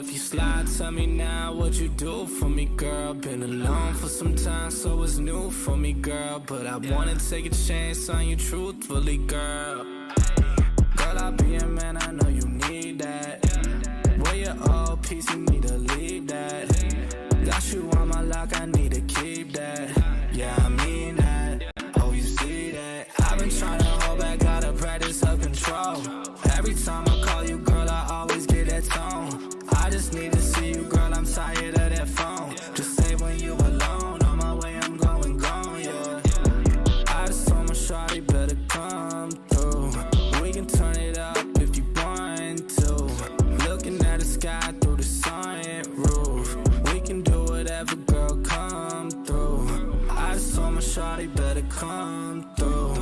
if you slide, tell me now what you do for me, girl. Been alone for some time, so it's new for me, girl. But I wanna take a chance on you truthfully, girl. Girl, I'll be a man, I know you need that. Where your old piece, you need to leave that. Got you on my lock, I need to keep that. Yeah, I mean that. Oh, you see that? I've been trying to hold back, gotta practice self-control. Every time I call you, girl, I always get that tone. I just need to see you, girl, I'm tired of that phone. Just say when you alone, on my way, I'm going gone, yeah. I just told my shawty better come through. We can turn it up if you want to. Looking at the sky through the sunroof. We can do whatever, girl, come through. I just told my shawty better come through.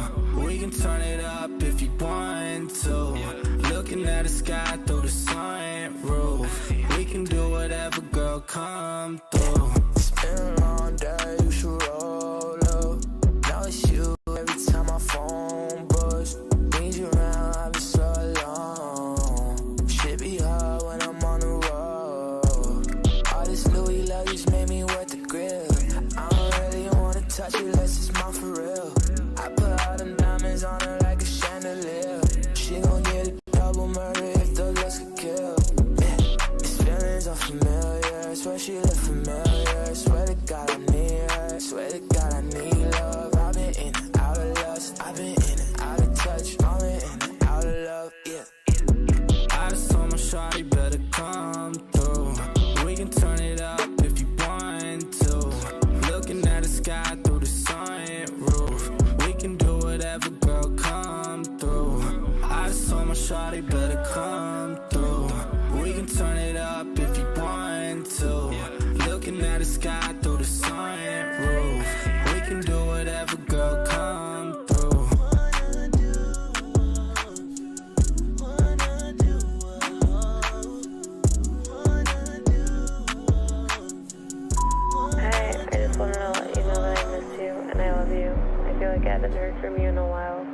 We can turn it up if you want to. Looking at the sky through the sunroof. We can do whatever, girl, come through. It's been a long day, you should roll up. Now it's you every time my phone buzz. Need you around, I've been so alone. Shit be hard when I'm on the road. All this Louis luggage made me wet the grill. I don't really wanna touch it unless it's mine for real. I put all them diamonds on her like a chandelier. She gon' get a double murder if the looks could kill. Yeah, these feelings are familiar. Swear she look familiar. Swear to God I need her. Swear to God I need love. I've been in and out of lust. I've been in and out of touch. I've been in and out of love. Yeah. I just told my shawty better come through. We can turn it up if you want to. Looking at the sky through the sunroof. We can do whatever, girl, come through. I just told my shawty better come through. We can turn it up if you want to. Looking at the sky through the sunroof. We can do whatever, girl, come through. Hey, I just wanted to let you know that I miss you and I love you. I feel like I haven't heard from you in a while.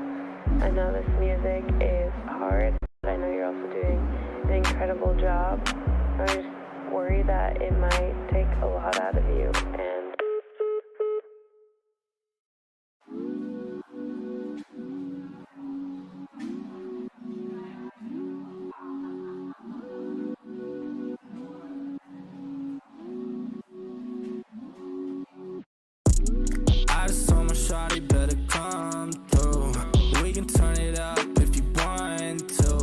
I know this music is hard, but I know you're also doing an incredible job. I just worry that it might take a lot out of you, and I just told my shawty better come through. We can turn it up if you want to.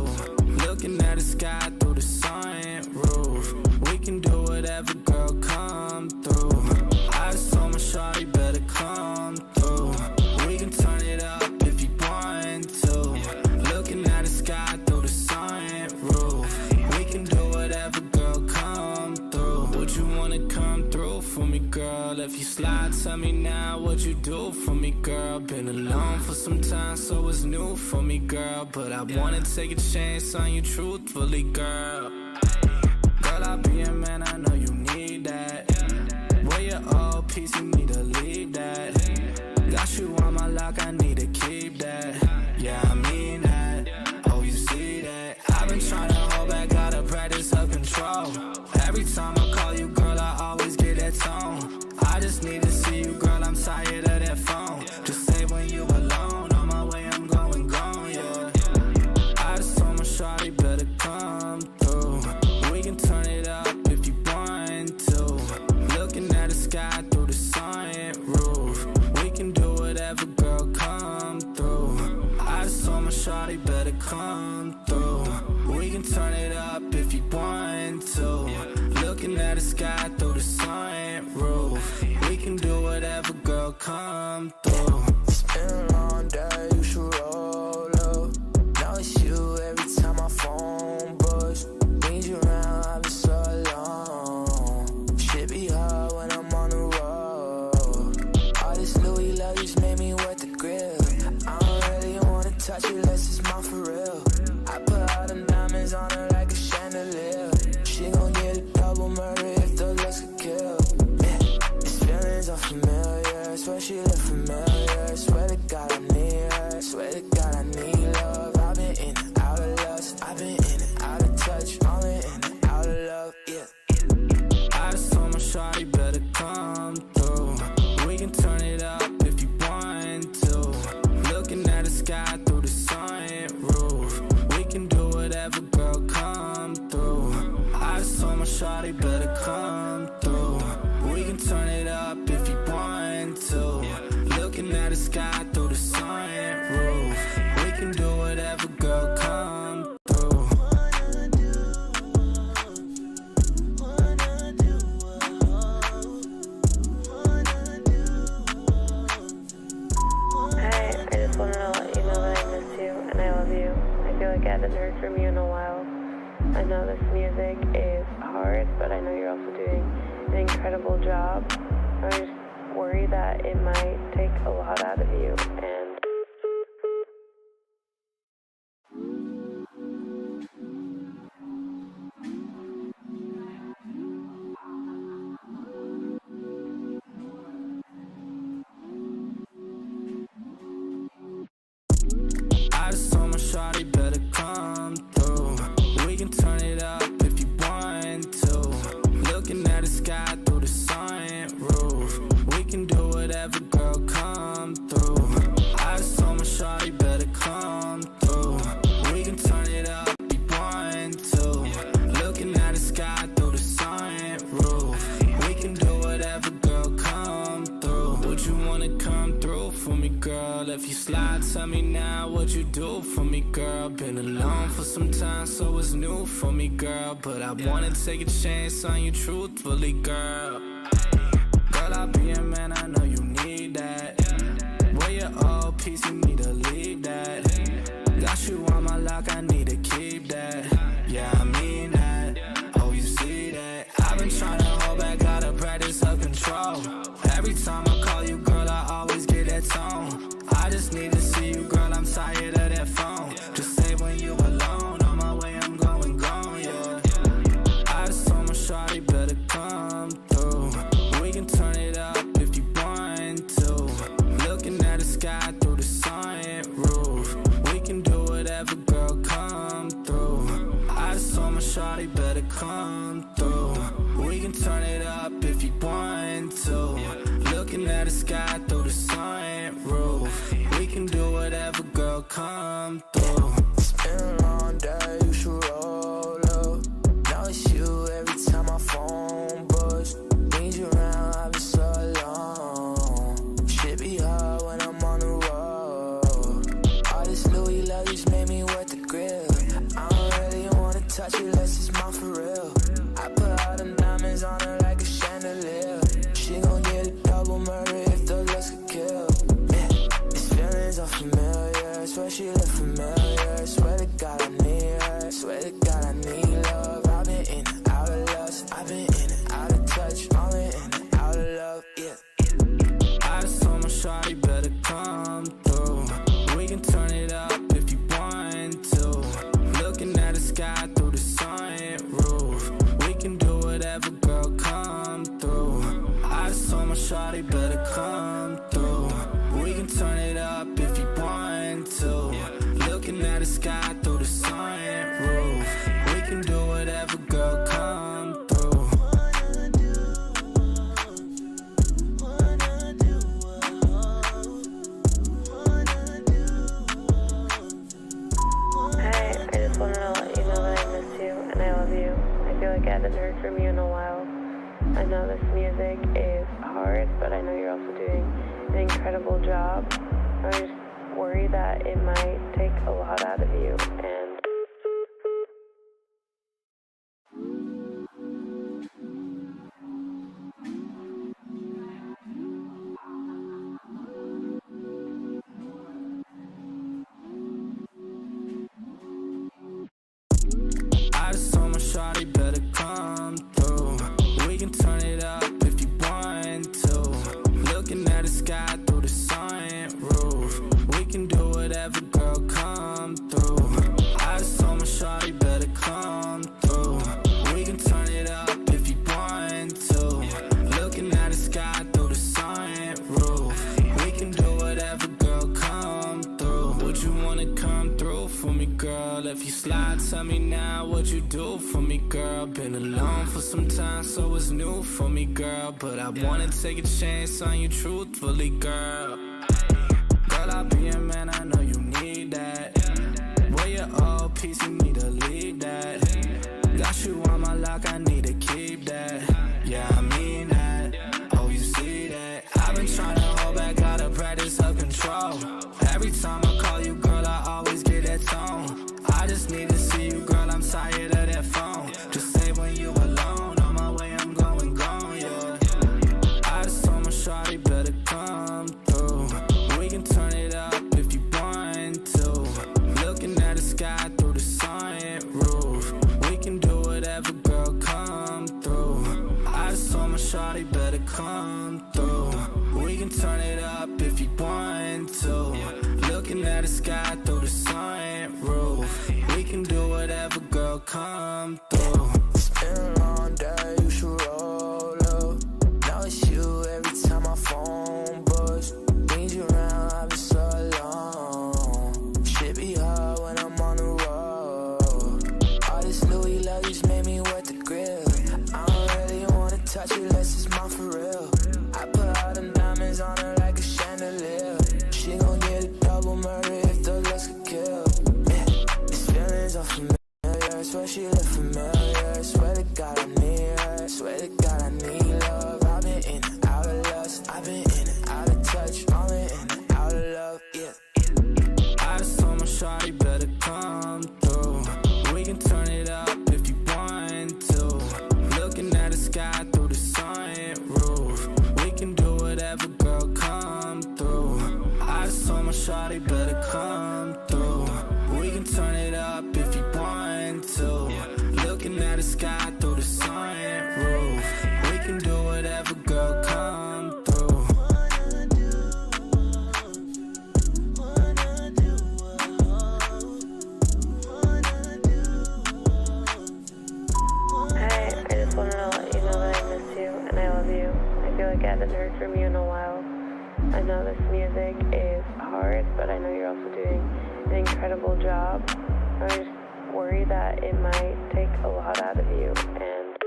Looking at the sky through the sunroof. We can do whatever, girl, come through. I just told my shawty better come through. We can turn it up if you want to. Looking at the sky through the sunroof. We can do whatever, girl, come through. Would you wanna come through for me, girl? If you slide, tell me now what you do for me, girl. Been alone for some time, so it's new for me, girl. But I wanna take a chance on you truthfully, girl. Girl, I'll be a man, I know you need that. Where your old piece, you need to leave that. Got you on my lock, I need to keep that. Yeah, I mean that. Oh, you see that? I've been trying to hold back, gotta practice self-control. Every time I call you, girl, I always get that tone. I just need to see you, girl, I'm tired of that phone. Just say when you alone, on my way, I'm going gone, yeah. I just told my shawty better come through. We can turn it up if you want to. Looking at the sky through the sunroof. We can do whatever, girl, come through. I just told my shawty better come through. We can turn it up if you want to. Looking at the sky through the sunroof. We can do whatever, girl, come through. It's been a long day, you should roll up. Now it's you every time my phone buzz. Need you around, I've been so alone. Shit be hard when I'm on the road. All this Louis luggage made me wet the grill. I don't really wanna touch it unless it's mine for real. I put all them diamonds on her like a chandelier. She gon' get a double murder if the looks could kill. Yeah, these feelings are familiar. Swear she look familiar. Swear to God I need her. Swear to God I need love. I've been in and out of lust. I've been in and out of touch. I've been in and out of love. Yeah. at the sky through the sunroof. We can do whatever, girl, come through. Hi, I just wanted to let you know that I miss you and I love you. I feel like I haven't heard from you in a while. I know this music is hard, but I know you're also doing an incredible job. I just worry that it might take a lot out of you, and I just told my shawty better come through. We can turn it up if you want to. Looking at the sky through the sunroof. We can do whatever, girl, come through. I just told my shawty better come through. We can turn it up if you want to. Looking at the sky through the sunroof. We can do whatever, girl, come through. Would you wanna come through for me, girl? If you slide, tell me now what you do for me, girl. Been alone for some time, so it's new for me, girl. But I wanna take a chance on you truthfully, girl. Girl, I'll be a man, I know you need that. Where your old piece, you need to leave that. Got you on my lock, I need to keep that. Yeah, I mean that. Oh, you see that? I've been trying to hold back, gotta practice self-control. Every time I call you, girl, I always get that tone. I just need to see you, girl, I'm tired of that phone. Just say when you alone, on my way, I'm going gone, yeah. I just told my shawty better come through. We can turn it up if you want to. Looking at the sky through the sunroof. We can do whatever, girl, come through. I just told my shawty better come through. We can turn it up if you want to. Looking at the sky through the sunroof. We can do whatever, girl, come through. It's been a long day, you should roll up. Now it's you every time my phone buzz. Need you around, I've been so alone. Shit be hard when I'm on the road. All this Louis luggage made me wet the grill. I don't really wanna touch it unless it's mine for real. I put all them diamonds on her like a chandelier. She gon' get a double murder if the looks could kill. These feelings are familiar, swear she look familiar. Swear to God I need her, swear to God I need love. I've been in and out of lust, I've been in and out of touch. I've been in and out of love, yeah. I just told my shawty better come through. We can turn it up if you want to. Looking at the sky through the sunroof. We can do whatever, girl, come through. I just told my shawty better come through. We can turn it up if you want to. Looking at the sky through the sunroof. We can do whatever, girl, come through. hi, I just wanted to let you know that I miss you and I love you. I feel like I haven't heard from you in a while. I know this music is hard, but I know you're also doing an incredible job. I just worry that it might take a lot out of you, and I just told my shawty better come through. We can turn it up if you want to. Looking at the sky through the sunroof. We can do whatever, girl, come through. I just told my shawty better come through. We can turn it up if you want to. Looking at the sky through the sunroof. We can do whatever, girl, come through. Would you wanna come through for me, girl? If you slide, tell me now what you do for me, girl. Been alone for some time, so it's new for me, girl. But I wanna take a chance on you truthfully, girl. Girl, I'll be a man, I know you need that. Where your old piece, you need to leave that. Got you on my lock, I need to keep that. Yeah, I mean that. Oh, you see that? I've been trying to hold back, gotta practice up come through. It's been a long day, you should roll up. Now it's you every time my phone buzz. Need you around, I've been so alone. Shit be hard when I'm on the road. All this Louis luggage made me wet the grill. I don't really wanna touch it unless it's mine for real. I put all them diamonds on her like a chandelier. She gon' get a double murder if the looks could kill. Yeah, these feelings are familiar, swear she look familiar. Swear to God I need her, swear to God I need love. I've been in and out of lust, I've been in and out of touch, falling in and out of love, yeah. I just told my shawty better come through. We can turn it up if you want to. Looking at the sky through the sunroof. We can do whatever, girl, come through. I just told my shawty better come through. We can turn it up if you want to. Looking at the sky through the sunroof. We can do whatever, girl, come through. Hi, I just wanted to let you know that I miss you and I love you. I feel like I haven't heard from you in a while. I know this music is hard, but I know you're also doing an incredible job. I just worry that it might take a lot out of you, and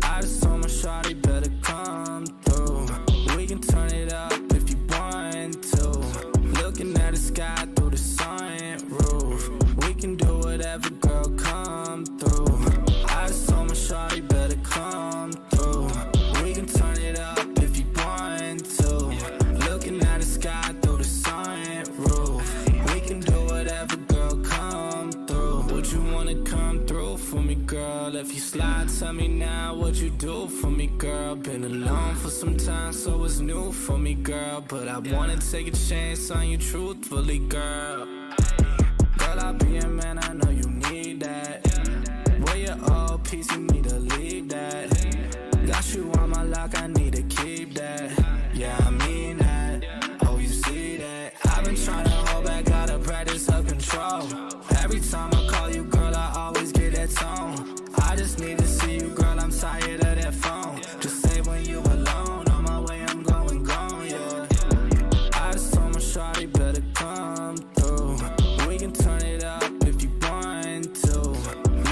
I just told my shawty better come through. We can turn it up if you want to. Looking at the sky through the sunroof. We can do whatever, girl, come through. I just told my shawty better come through. We can turn it up if you want to. Looking at the sky through the sunroof. We can do whatever, girl, come through. Would you wanna come through for me, girl? If you slide, tell me now what you do for me, girl. Been alone for some time, so it's new for me, girl. But I wanna take a chance on you truthfully, girl. Girl, I'll be a man, I know you need that. Where your old piece, you need to leave that. Got you on my lock, I need to keep that. Yeah, I mean that. Oh, you see that? I've been trying to hold back, gotta practice self-control. Every time I call you, girl, I always get that tone. I just need to see you, girl, I'm tired of that phone. Just say when you alone, on my way, I'm going gone, yeah. I just told my shawty better come through. We can turn it up if you want to.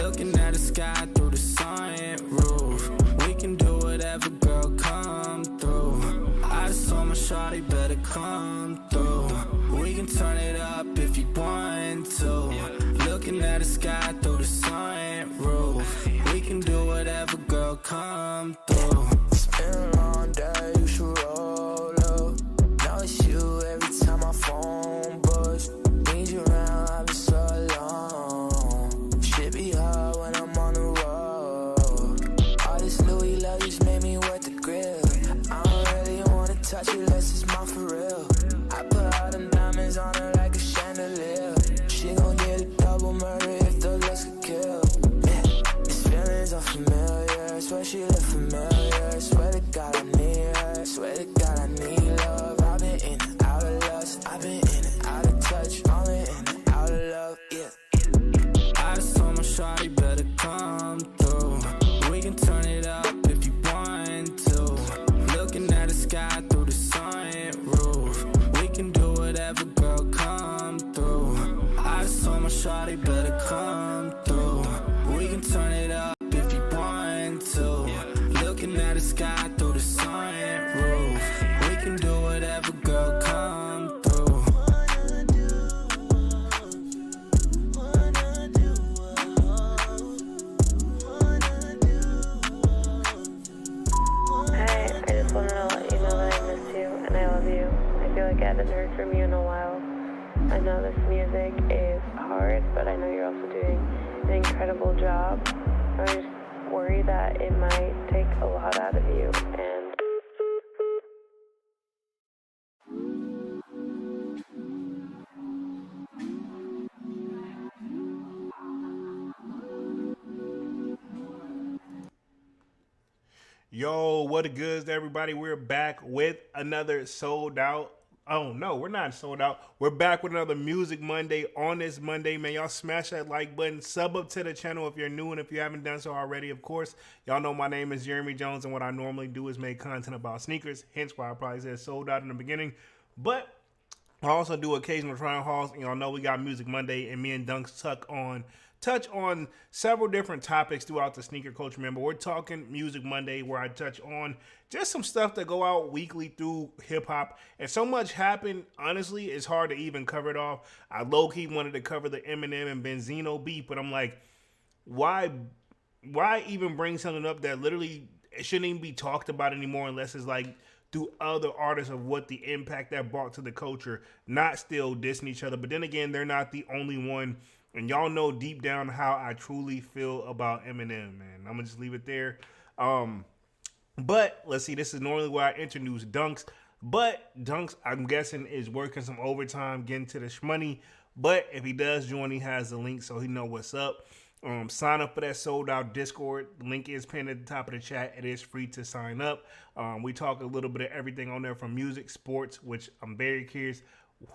Looking at the sky through the sunroof. We can do whatever, girl, come through. I just told my shawty better come through. We can turn it up if you want to. Looking at the sky through the sunroof. We can do whatever, girl, come through. It's been a long day, you should roll up. Now it's you every time my phone buzz. Need you around, I've been so alone. Shit be hard when I'm on the road. All this Louis luggage made me wet the grill. I don't really wanna touch it unless it's mine for real. I put all them diamonds on her like a chandelier. She gon' get a double murder if the looks could kill. Yeah, these feelings are familiar, swear she look familiar. Swear to God I need her, swear to God I need love. I've been in and out of lust, I've been in and out of touch, falling in and out of love, yeah. I just told my shawty better come through. We can turn it up if you want to. Looking at the sky through the sunroof. We can do whatever, girl, come through. I just told my shawty better come through. We can turn it up if you want to. Looking at the sky through the sunroof. We can do whatever, girl, come through. hi, I just wanted to let you know that I miss you and I love you. I feel like I haven't heard from you in a while. I know this music is hard, but I know you're also doing an incredible job. I just worry that it might take a lot out of you, and Yo, what a goods, everybody. We're back with another sold out. Oh, no, we're not sold out. We're back with another Music Monday on this Monday, man. Y'all smash that like button. Sub up to the channel if you're new and if you haven't done so already, of course. Y'all know my name is Jeremy Jones, and what I normally do is make content about sneakers, hence why I probably said sold out in the beginning. But I also do occasional try on hauls, and y'all know we got Music Monday, and me and Dunks touch on several different topics throughout the sneaker culture, man. But we're talking Music Monday, where I touch on just some stuff that go out weekly through hip hop. And so much happened, honestly, it's hard to even cover it off. I low-key wanted to cover the Eminem and Benzino beef, but I'm like, why even bring something up that literally it shouldn't even be talked about anymore unless it's like through other artists of what the impact that brought to the culture, not still dissing each other. But then again, they're not the only one. And y'all know deep down how I truly feel about Eminem, man. I'm going to just leave it there. But let's see, this is normally where I introduce Dunks. But Dunks, I'm guessing, is working some overtime, getting to the shmoney. But if he does join, he has the link so he know what's up. Sign up for that sold out Discord. The link is pinned at the top of the chat. It is free to sign up. We talk a little bit of everything on there, from music, sports, which I'm very curious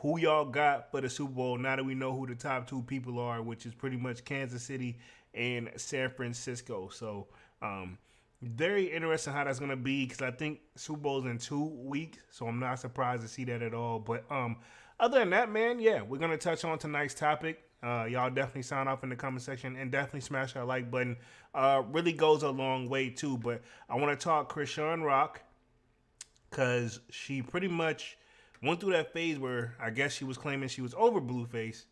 who y'all got for the Super Bowl now that we know who the top two people are, which is pretty much Kansas City and San Francisco. So very interesting how that's going to be, because I think Super Bowl's in 2 weeks, so I'm not surprised to see that at all. But other than that, man, yeah, we're going to touch on tonight's topic. Y'all definitely sign off in the comment section and definitely smash that like button. Really goes a long way too. But I want to talk CHRISEAN Rock, because she pretty much went through that phase where I guess she was claiming she was over Blueface,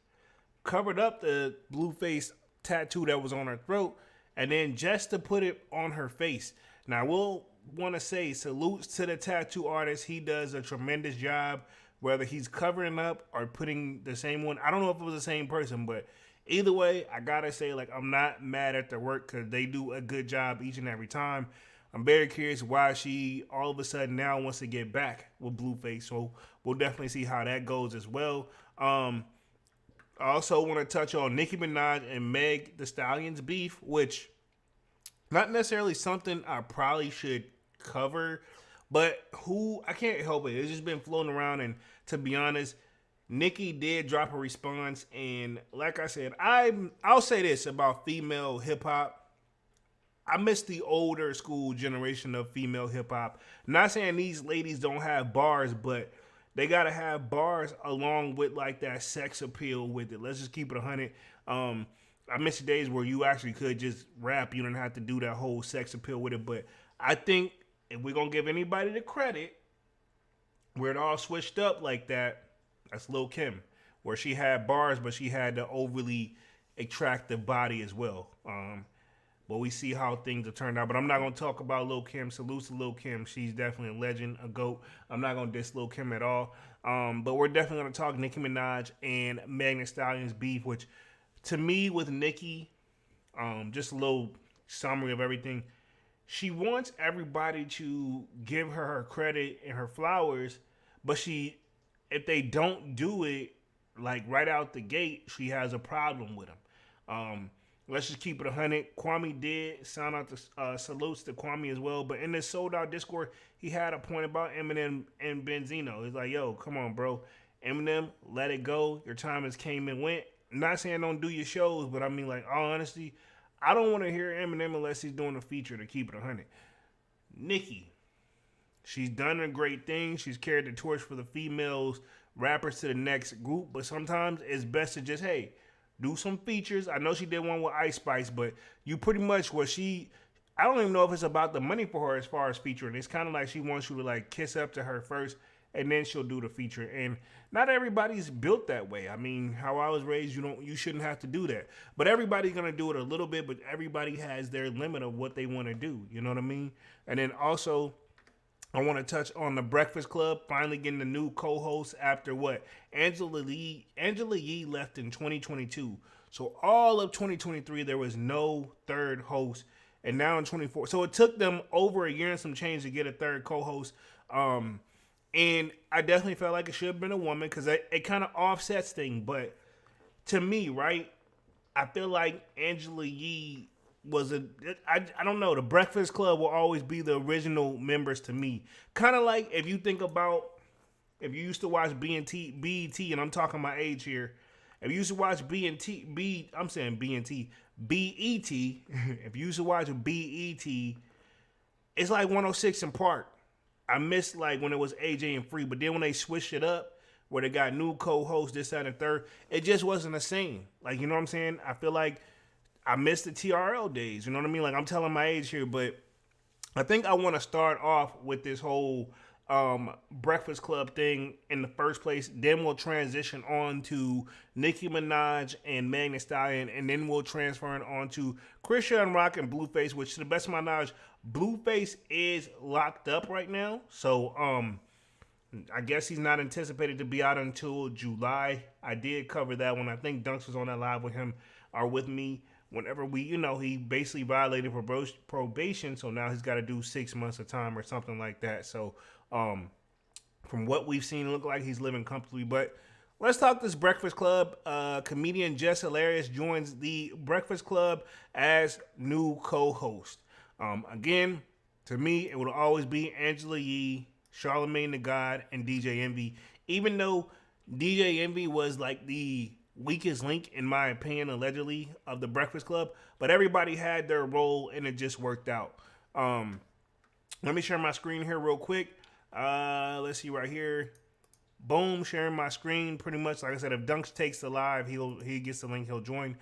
covered up the Blueface tattoo that was on her throat, and then just to put it on her face. Now, I will want to say salutes to the tattoo artist. He does a tremendous job, whether he's covering up or putting the same one. I don't know if it was the same person, but either way, I gotta say, like, I'm not mad at their work, because they do a good job each and every time. I'm very curious why she all of a sudden now wants to get back with Blueface. So we'll definitely see how that goes as well. I also want to touch on Nicki Minaj and Meg the Stallion's beef, which not necessarily something I probably should cover, but I can't help it. It's just been floating around, and to be honest, Nicki did drop a response, and like I said, I'll say this about female hip hop. I miss the older school generation of female hip hop. Not saying these ladies don't have bars, but they gotta have bars along with like that sex appeal with it. Let's just keep it 100. I miss the days where you actually could just rap. You don't have to do that whole sex appeal with it. But I think if we're gonna give anybody the credit where it all switched up like that, that's Lil' Kim, where she had bars, but she had the overly attractive body as well. But we see how things have turned out. But I'm not going to talk about Lil' Kim. Salutes to Lil' Kim. She's definitely a legend, a GOAT. I'm not going to diss Lil' Kim at all. But we're definitely going to talk Nicki Minaj and Meg Thee Stallion's beef, which to me with Nicki, just a little summary of everything. She wants everybody to give her credit and her flowers, but if they don't do it, like right out the gate, she has a problem with them. Let's just keep it 100. Kwame did sound out the salutes to Kwame as well. But in this sold out Discord, he had a point about Eminem and Benzino. He's like, yo, come on, bro. Eminem, let it go. Your time has came and went. I'm not saying don't do your shows, but I mean, like, all honesty, I don't want to hear Eminem unless he's doing a feature, to keep it 100. Nicki, she's done a great thing. She's carried the torch for the females rappers to the next group. But sometimes it's best to just, hey, do some features. I know she did one with Ice Spice, but you pretty much I don't even know if it's about the money for her as far as featuring. It's kind of like she wants you to like kiss up to her first, and then she'll do the feature. And not everybody's built that way. I mean, how I was raised, you shouldn't have to do that. But everybody's gonna do it a little bit, but everybody has their limit of what they want to do. You know what I mean? And then also, I want to touch on the Breakfast Club finally getting a new co-host after what? Angela Yee left in 2022. So all of 2023, there was no third host. And now in 24. So it took them over a year and some change to get a third co-host. And I definitely felt like it should have been a woman, because it kind of offsets things. But to me, right, I feel like Angela Yee was I don't know. The Breakfast Club will always be the original members to me. Kind of like if you think about, if you used to watch BET, and I'm talking my age here. If you used to watch BET, I'm saying BET, BET. If you used to watch BET, it's like 106 in Park. I missed like when it was AJ and Free, but then when they switched it up, where they got new co-hosts, this, that, and third, it just wasn't the same. Like, you know what I'm saying? I feel like I missed the TRL days. You know what I mean? Like, I'm telling my age here, but I think I want to start off with this whole Breakfast Club thing in the first place. Then we'll transition on to Nicki Minaj and MEG and STALLION, and then we'll transfer it on to CHRISEAN Rock and Blueface, which to the best of my knowledge, Blueface is locked up right now. So, I guess he's not anticipated to be out until July. I did cover that when I think Dunks was on that live with him or with me. Whenever we, he basically violated probation, so now he's got to do 6 months of time or something like that. So, from what we've seen, it look like he's living comfortably. But let's talk this Breakfast Club. Comedian Jess Hilarious joins the Breakfast Club as new co-host. Again, to me, it will always be Angela Yee, Charlamagne the God, and DJ Envy. Even though DJ Envy was like the weakest link, in my opinion, allegedly, of the Breakfast Club, but everybody had their role and it just worked out. Let me share my screen here real quick. Let's see right here. Boom, sharing my screen. Pretty much, like I said, if Dunks takes the live, he gets the link, he'll join.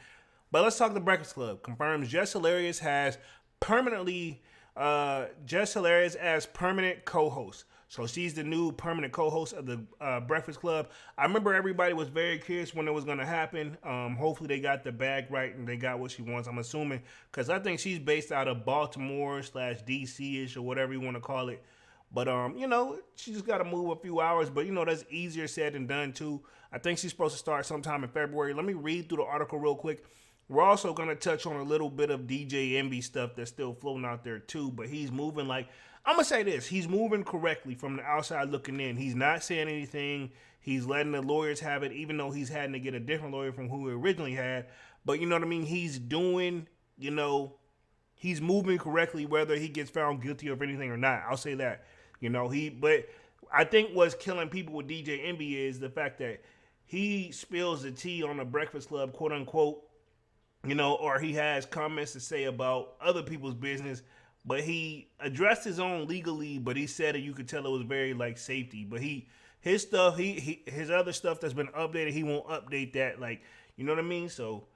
But let's talk the Breakfast Club. Confirms Jess Hilarious has permanently Jess Hilarious as permanent co-host. So she's the new permanent co-host of the Breakfast Club. I remember everybody was very curious when it was going to happen. Hopefully they got the bag right and they got what she wants, I'm assuming. Because I think she's based out of Baltimore/DC-ish or whatever you want to call it. But, she just got to move a few hours. But, that's easier said than done, too. I think she's supposed to start sometime in February. Let me read through the article real quick. We're also going to touch on a little bit of DJ Envy stuff that's still floating out there, too. But he's moving like... I'm going to say this. He's moving correctly from the outside looking in. He's not saying anything. He's letting the lawyers have it, even though he's having to get a different lawyer from who he originally had. But you know what I mean? He's doing, he's moving correctly whether he gets found guilty of anything or not. I'll say that. But I think what's killing people with DJ Envy is the fact that he spills the tea on the Breakfast Club, quote unquote, or he has comments to say about other people's business. But he addressed his own legally, but he said it, you could tell it was very like safety. But his stuff, his other stuff that's been updated, he won't update that. Like, you know what I mean? So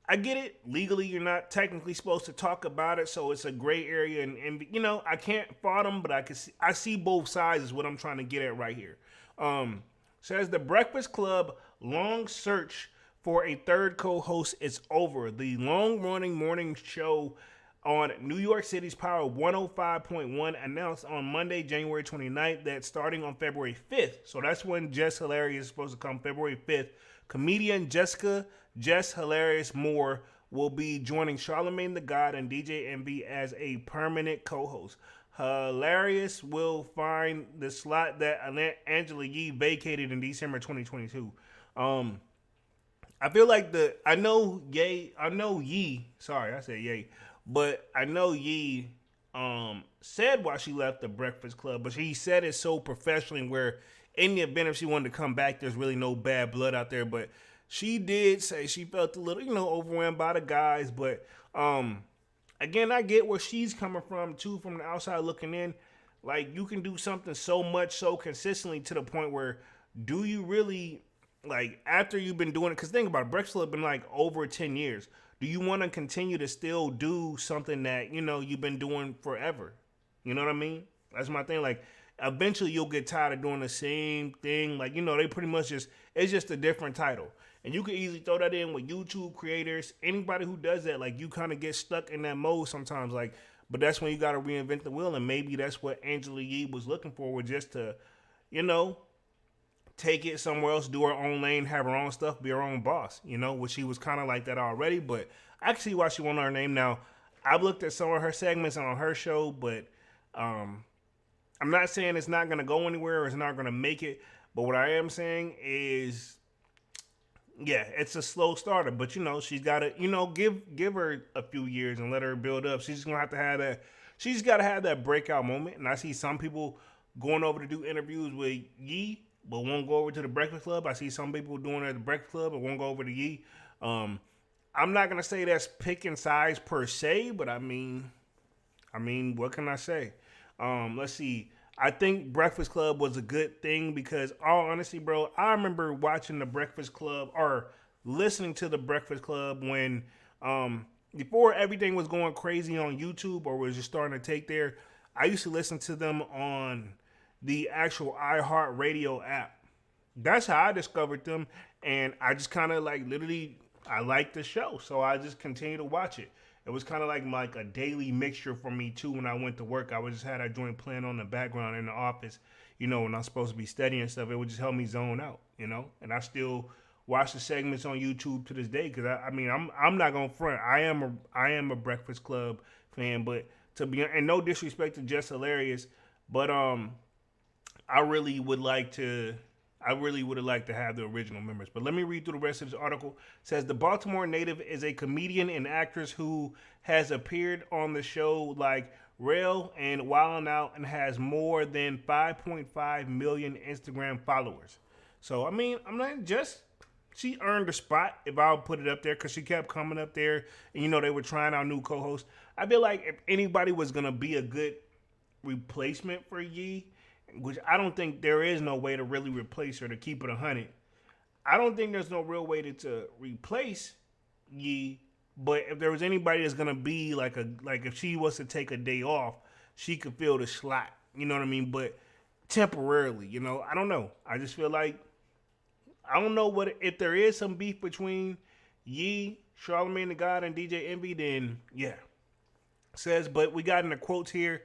I get it. Legally, you're not technically supposed to talk about it, so it's a gray area. And I can't fault him, but I see both sides is what I'm trying to get at right here. Says the Breakfast Club long search for a third co-host is over. The long-running morning show on New York City's Power 105.1 announced on Monday, January 29th, that starting on February 5th, so that's when Jess Hilarious is supposed to come, February 5th, comedian Jess Hilarious Moore will be joining Charlamagne the God and DJ Envy as a permanent co-host. Hilarious will find the slot that Angela Yee vacated in December 2022. I feel like I know Yee, sorry, I said Ye. But I know Yee said why she left the Breakfast Club, but she said it so professionally where in the event if she wanted to come back, there's really no bad blood out there. But she did say she felt a little, overwhelmed by the guys. But again, I get where she's coming from, too, from the outside looking in. Like, you can do something so much, so consistently to the point where do you really, like, after you've been doing it, because think about it, Breakfast Club been like over 10 years. Do you want to continue to still do something that, you've been doing forever? You know what I mean? That's my thing. Like, eventually you'll get tired of doing the same thing. Like, they pretty much it's just a different title. And you can easily throw that in with YouTube creators. Anybody who does that, like, you kind of get stuck in that mode sometimes. Like, but that's when you got to reinvent the wheel. And maybe that's what Angela Yee was looking for, was just to, take it somewhere else, do her own lane, have her own stuff, be her own boss, which she was kind of like that already. But I can see why she wanted her name. Now, I've looked at some of her segments on her show, but I'm not saying it's not going to go anywhere or it's not going to make it. But what I am saying is, yeah, it's a slow starter, but you know, she's got to, you know, give her a few years and let her build up. She's gonna have that. She's got to have that breakout moment. And I see some people going over to do interviews with Yee, but won't go over to the Breakfast Club. I see some people doing it at the Breakfast Club, but won't go over to Yee. I'm not gonna say that's picking sides per se, but I mean, what can I say? Let's see. I think Breakfast Club was a good thing because, all honesty, bro, I remember watching the Breakfast Club or listening to the Breakfast Club when, before everything was going crazy on YouTube or was just starting to take there. I used to listen to them on the actual iHeartRadio app. That's how I discovered them, and I just kind of like literally, I liked the show, so I just continued to watch it. It was kind of like a daily mixture for me too. When I went to work, I would just had that joint playing on the background in the office. You know, when I'm supposed to be studying stuff, it would just help me zone out. You know, and I still watch the segments on YouTube to this day because I mean I'm not gonna front. I am a Breakfast Club fan, but to be, and no disrespect to Jess Hilarious, but I really would have liked to have the original members. But let me read through the rest of this article. It says the Baltimore native is a comedian and actress who has appeared on the show like Rail and Wildin' Out and has more than 5.5 million Instagram followers. So, I mean, I'm not just, she earned a spot if I'll put it up there because she kept coming up there and, you know, they were trying out new co-hosts. I feel like if anybody was going to be a good replacement for Yee, which I don't think there is no way to really replace her to keep it 100. I don't think there's no real way to replace Yee, but if there was anybody that's gonna be like if she was to take a day off, she could fill the slot. You know what I mean? But temporarily, you know, I don't know. I just feel like I don't know what if there is some beef between Yee, Charlamagne the God, and DJ Envy. Then yeah, says. But we got in the quotes here.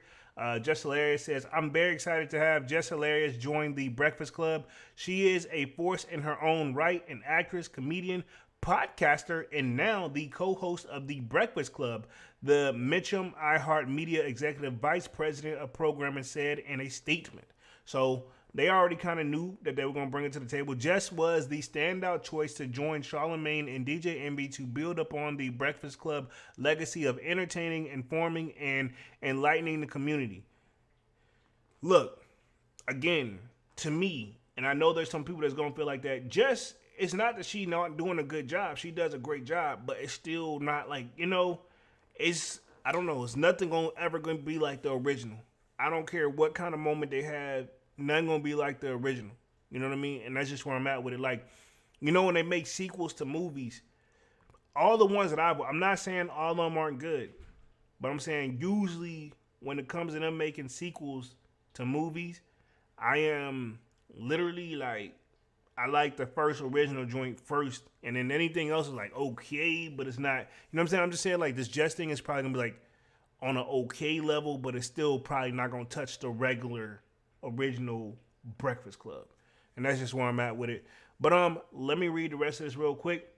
Jess Hilarious says, I'm very excited to have Jess Hilarious join the Breakfast Club. She is a force in her own right, an actress, comedian, podcaster, and now the co-host of the Breakfast Club. The Mitchum iHeartMedia Executive Vice President of Programming said in a statement. So they already kind of knew that they were going to bring it to the table. Jess was the standout choice to join Charlamagne and DJ Envy to build upon the Breakfast Club legacy of entertaining, informing, and enlightening the community. Look, again, to me, and I know there's some people that's going to feel like that, Jess, it's not that she's not doing a good job. She does a great job, but it's still not like, you know, I don't know, it's nothing ever going to be like the original. I don't care what kind of moment they have. Nothing gonna be like the original. You know what I mean? And that's just where I'm at with it. Like, you know, when they make sequels to movies, all the ones that I'm not saying all of them aren't good, but I'm saying usually when it comes to them making sequels to movies, I am literally like, I like the first original joint first, and then anything else is like okay, but it's not. You know what I'm saying? I'm just saying like this Jess thing is probably gonna be like on an okay level, but it's still probably not gonna touch the regular original Breakfast Club. And that's just where I'm at with it. But let me read the rest of this real quick.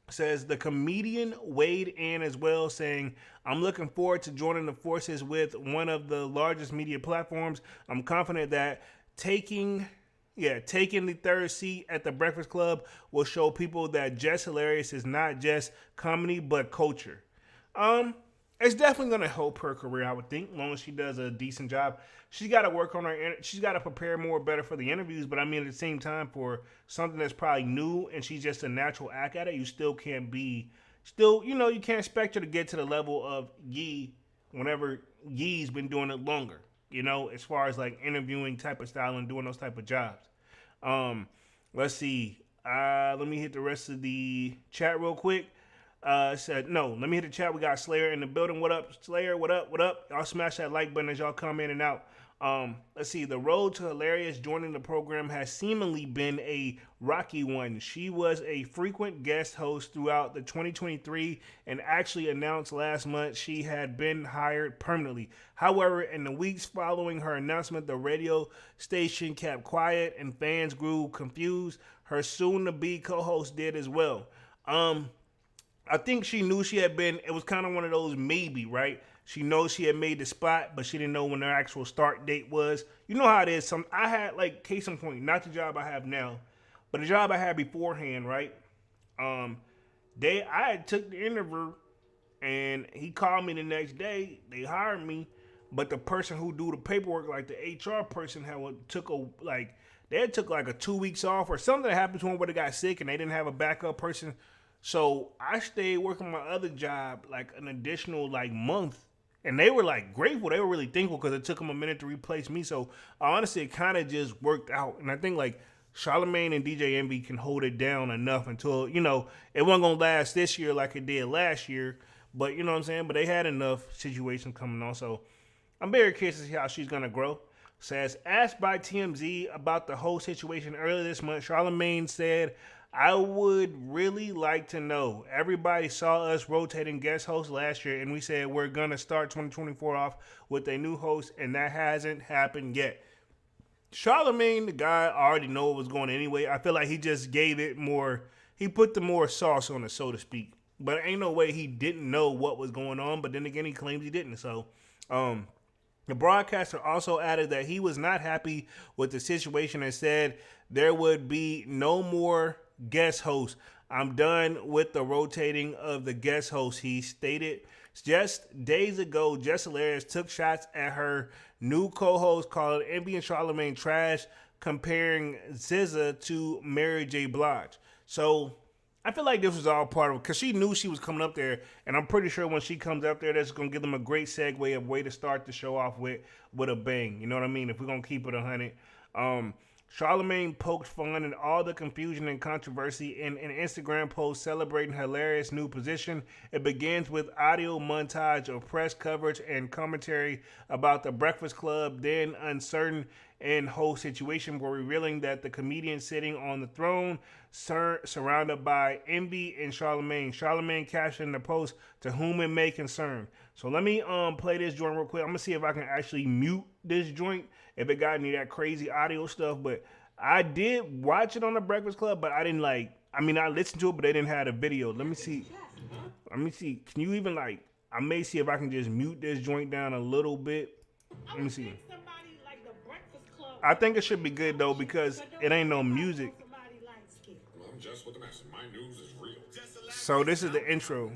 It says the comedian weighed in as well, saying, I'm looking forward to joining the forces with one of the largest media platforms. I'm confident that taking the third seat at the Breakfast Club will show people that Jess Hilarious is not just comedy but culture. It's definitely going to help her career, I would think, as long as she does a decent job. She's got to work on her, she's got to prepare better for the interviews, but I mean, at the same time, for something that's probably new and she's just a natural act at it, you still can't you know, you can't expect her to get to the level of Yee whenever Yee's been doing it longer, you know, as far as like interviewing type of style and doing those type of jobs. Let's see. Let me hit the rest of the chat real quick. Let me hit the chat. We got Slayer in the building. What up, Slayer? What up? What up? Y'all smash that like button as y'all come in and out. Let's see. The road to Hilarious joining the program has seemingly been a rocky one. She was a frequent guest host throughout the 2023 and actually announced last month she had been hired permanently. However, in the weeks following her announcement, the radio station kept quiet and fans grew confused. Her soon-to-be co-host did as well. I think she knew she had been, it was kind of one of those maybe, right? She knows she had made the spot, but she didn't know when her actual start date was. You know how it is. I had, like, case in point, not the job I have now, but the job I had beforehand, right? I had took the interview, and he called me the next day. They hired me, but the person who do the paperwork, like the HR person, they had took like a 2 weeks off or something that happened to him where they got sick and they didn't have a backup person. So I stayed working my other job like an additional like month, and they were like grateful. They were really thankful because it took them a minute to replace me. So honestly, it kind of just worked out, and I think like Charlamagne and DJ Envy can hold it down enough until, you know, it wasn't gonna last this year like it did last year. But you know what I'm saying? But they had enough situations coming on. So I'm very curious to see how she's gonna grow. Says, asked by TMZ about the whole situation earlier this month, Charlamagne said, I would really like to know. Everybody saw us rotating guest hosts last year, and we said we're going to start 2024 off with a new host, and that hasn't happened yet. Charlamagne, the guy, already know what was going on anyway. I feel like he just gave it more, he put the more sauce on it, so to speak. But ain't no way he didn't know what was going on, but then again, he claims he didn't. So, the broadcaster also added that he was not happy with the situation and said there would be no more guest hosts. I'm done with the rotating of the guest hosts, he stated. Just days ago, Jess Hilarious took shots at her new co-host called Envy and Charlamagne trash, comparing SZA to Mary J. Blige. So I feel like this was all part of it because she knew she was coming up there, and I'm pretty sure when she comes up there, that's going to give them a great segue of way to start the show off with a bang. You know what I mean? If we're going to keep it 100. Charlamagne poked fun in all the confusion and controversy in an Instagram post celebrating Hilarious' new position. It begins with audio montage of press coverage and commentary about the Breakfast Club, then uncertain and whole situation were revealing that the comedian sitting on the throne surrounded by Envy and Charlamagne. Charlamagne captioned the post, to whom it may concern. So let me play this joint real quick. I'm going to see if I can actually mute this joint if it got any of that crazy audio stuff. But I did watch it on the Breakfast Club, but I didn't I listened to it, but they didn't have a video. Let me see. Can you even I may see if I can just mute this joint down a little bit. Let me see. I think it should be good though because it ain't no music. I'm just with the message. My news is real. So this is the intro.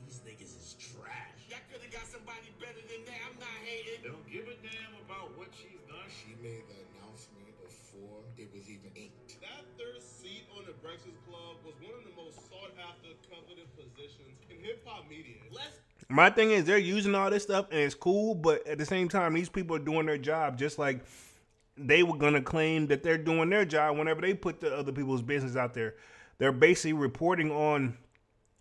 These niggas is trash. Y'all could have got somebody better than that. I'm not hating. They don't give a damn about what she's done. She made the announcement before it was even inked. That third seat on the Breakfast Club was one of the most sought after coveted positions in hip hop media. My thing is they're using all this stuff and it's cool, but at the same time, these people are doing their job just like they were going to claim that they're doing their job whenever they put the other people's business out there. They're basically reporting on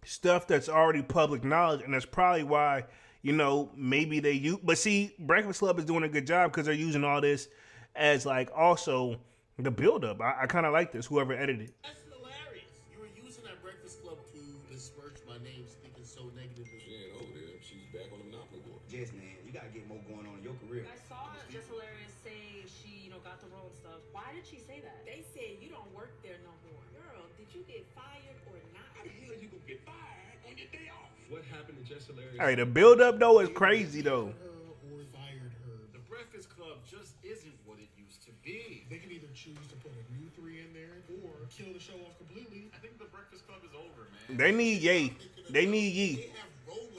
stuff that's already public knowledge, and that's probably why, you know, maybe they use. But see, Breakfast Club is doing a good job because they're using all this as also the buildup. I kind of like this, whoever edited it. That's hilarious. You were using that Breakfast Club to besmirch my name, speaking so negatively. She ain't over there. She's back on the Monopoly board. Jess, man, you gotta get more going on in your career. I saw Jess Hilarious say she, got the role and stuff. Why did she say that? They said you don't work there no more. Girl, did you get fired or not? How the hell you gonna get fired on your day off? What happened to Jess Hilarious? All right, the buildup though is crazy though. Or fired her. The Breakfast Club just isn't what it used to be. They can either choose to put a new 3 in there or kill the show off completely. I think the Breakfast Club is over, man. They need Ye. They need Ye.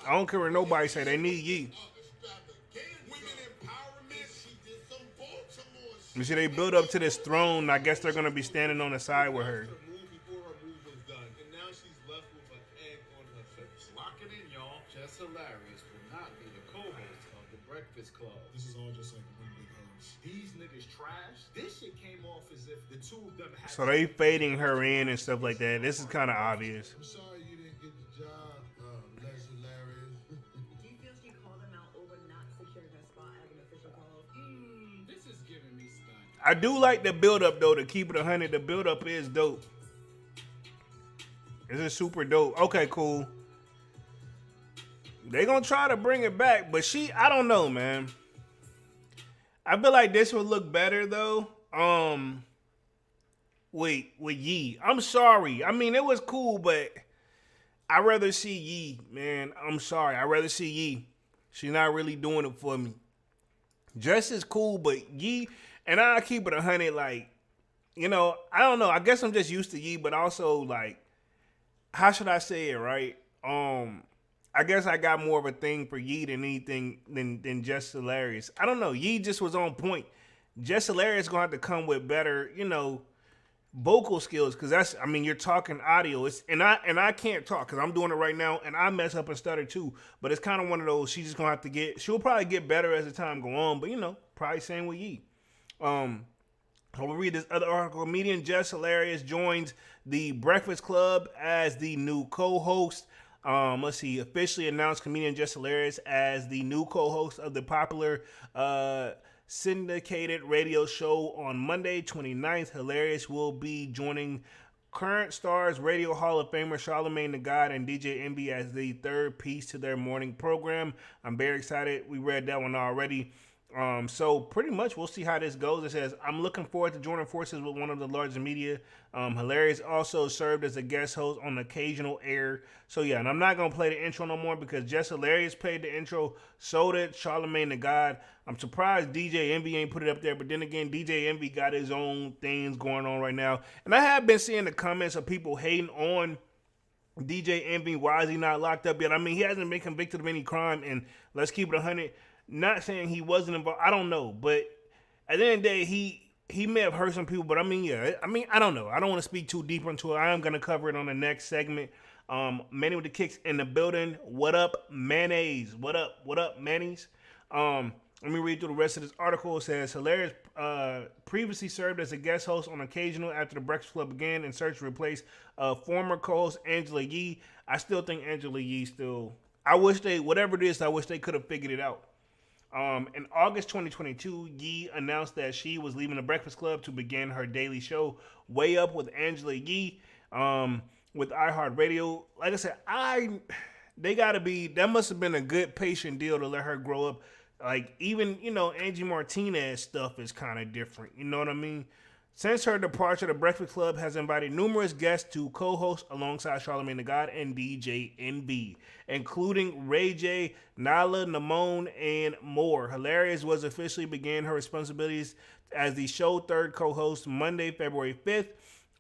I don't care what nobody say. They need Ye. You see, they build up to this throne. I guess they're gonna be standing on the side with her. Before her move was done, and now she's left with an egg on her face. Lock it in, y'all. Jess Hilarious will not be the co-host of the Breakfast Club. This is all just like one big house. These niggas trash. This shit came off as if the two of them had. So they fading her in and stuff like that. This is kind of obvious. I'm sorry you didn't get the job, Les Hilarious. Do you feel she called them out over not securing her spot as an official call? This is giving me stunned. I do like the build up though. To keep it 100, the build up is dope. This is super dope. Okay, cool. They gonna try to bring it back, but I don't know, man. I feel like this would look better though. With Ye. I'm sorry. I mean, it was cool, but I'd rather see Ye, man. I'm sorry. I'd rather see Ye. She's not really doing it for me. Jess is cool, but Ye, and I keep it 100, I don't know. I guess I'm just used to Ye, but also, how should I say it, right? I guess I got more of a thing for Yee than anything than Jess Hilarious. I don't know. Yee just was on point. Jess Hilarious gonna have to come with better, vocal skills, because you're talking audio. I can't talk because I'm doing it right now and I mess up and stutter too. But it's kind of one of those she's just gonna have to she'll probably get better as the time go on. But probably same with Yee. We'll read this other article. Comedian Jess Hilarious joins the Breakfast Club as the new co-host. Let's see. Officially announced comedian Jess Hilarious as the new co-host of the popular syndicated radio show on Monday, 29th. Hilarious will be joining current stars, Radio Hall of Famer Charlamagne the God and DJ Envy as the third piece to their morning program. I'm very excited. We read that one already. So pretty much we'll see how this goes. It says, I'm looking forward to joining forces with one of the largest media. Hilarious also served as a guest host on occasional air. So yeah, and I'm not going to play the intro no more because Jess Hilarious played the intro. So did Charlamagne the God. I'm surprised DJ Envy ain't put it up there. But then again, DJ Envy got his own things going on right now. And I have been seeing the comments of people hating on DJ Envy. Why is he not locked up yet? He hasn't been convicted of any crime. And let's keep it 100. Not saying he wasn't involved. I don't know. But at the end of the day, he may have hurt some people. But I don't know. I don't want to speak too deep into it. I am going to cover it on the next segment. Manny with the Kicks in the building. What up, Mayonnaise? What up, Mayonnaise? Let me read through the rest of this article. It says, Hilarious previously served as a guest host on occasional after the Breakfast Club began in search to replace former co-host Angela Yee. I still think Angela Yee whatever it is, I wish they could have figured it out. In August 2022, Yee announced that she was leaving the Breakfast Club to begin her daily show, Way Up with Angela Yee, with iHeartRadio. Like I said, that must have been a good patient deal to let her grow up. Like, even, Angie Martinez stuff is kind of different. You know what I mean? Since her departure, the Breakfast Club has invited numerous guests to co-host alongside Charlamagne the God and DJ NB, including Ray J, Nala, Namone, and more. Hilarious was officially began her responsibilities as the show third co-host Monday, February 5th.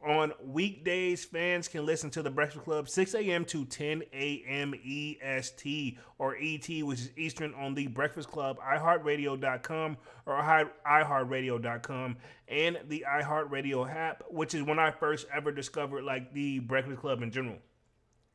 On weekdays, fans can listen to The Breakfast Club 6 a.m. to 10 a.m. EST or ET, which is Eastern, on The Breakfast Club, iHeartRadio.com or iHeartRadio.com, and the iHeartRadio app, which is when I first ever discovered The Breakfast Club in general,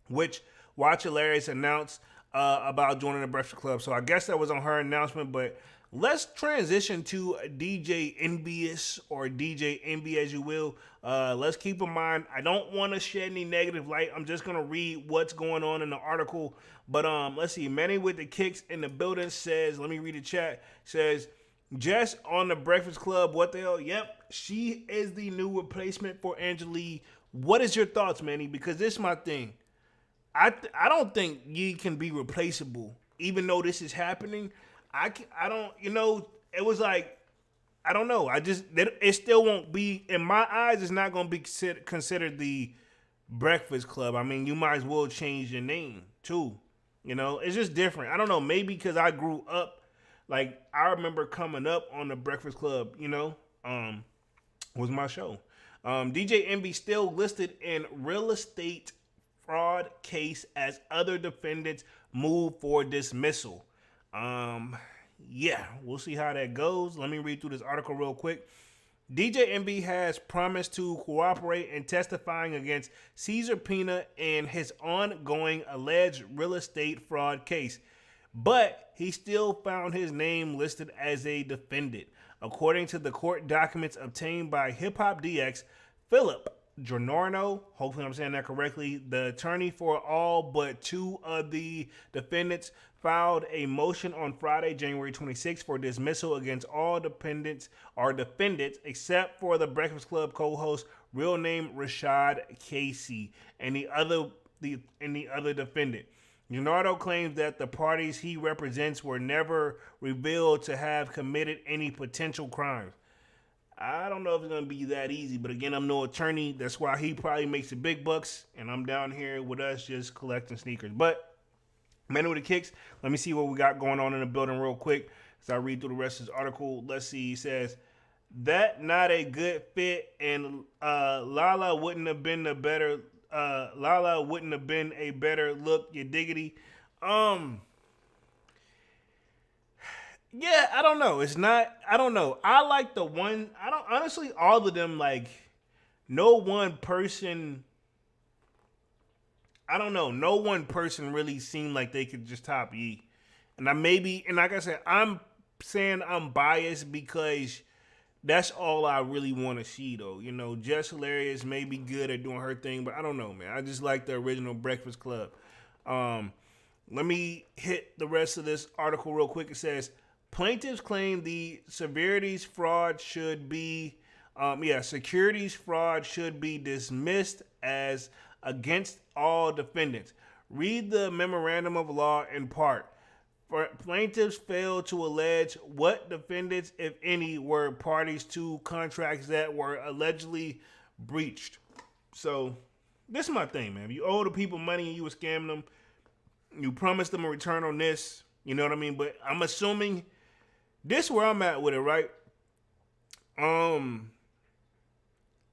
which Watch Hilarious announced about joining The Breakfast Club. So I guess that was on her announcement, but let's transition to DJ Envious or DJ Envy, as you will. Let's keep in mind, I don't want to shed any negative light. I'm just going to read what's going on in the article. But let's see. Manny with the Kicks in the building says, let me read the chat, says, Jess on the Breakfast Club, what the hell? Yep, she is the new replacement for Angela Yee. What is your thoughts, Manny? Because this is my thing. I don't think Yee can be replaceable, even though this is happening. I don't, it was like, I don't know. It still won't be, in my eyes, it's not going to be considered the Breakfast Club. You might as well change your name too. It's just different. I don't know. Maybe because I grew up, I remember coming up on the Breakfast Club, was my show. DJ Envy still listed in real estate fraud case as other defendants move for dismissal. Yeah, we'll see how that goes. Let me read through this article real quick. DJ Envy has promised to cooperate in testifying against Caesar Pina in his ongoing alleged real estate fraud case, but he still found his name listed as a defendant. According to the court documents obtained by Hip Hop DX, Philip Giornorno, hopefully I'm saying that correctly, the attorney for all but two of the defendants, filed a motion on Friday, January 26th for dismissal against all defendants except for the Breakfast Club co-host, real name Rashad Casey, and the other defendant. Giornorno claims that the parties he represents were never revealed to have committed any potential crimes. I don't know if it's going to be that easy, but again, I'm no attorney. That's why he probably makes the big bucks, and I'm down here with us just collecting sneakers. But Manny with the Kicks, let me see what we got going on in the building real quick as I read through the rest of this article. Let's see. He says, that not a good fit, and Lala wouldn't have been the better Lala wouldn't have been a better look, you diggity. Yeah, I don't know. It's not. I don't know. I like the one. I don't honestly. All of them, like, no one person. I don't know. No one person really seemed like they could just top Yee. And and like I said, I'm saying I'm biased because that's all I really want to see, though. You know, Jess Hilarious may be good at doing her thing, but I don't know, man. I just like the original Breakfast Club. Let me hit the rest of this article real quick. It says, plaintiffs claim the securities fraud should be dismissed as against all defendants. Read the memorandum of law in part. Plaintiffs failed to allege what defendants, if any, were parties to contracts that were allegedly breached. So, this is my thing, man. If you owe the people money and you were scamming them, you promised them a return on this, you know what I mean? But I'm assuming this is where I'm at with it, right?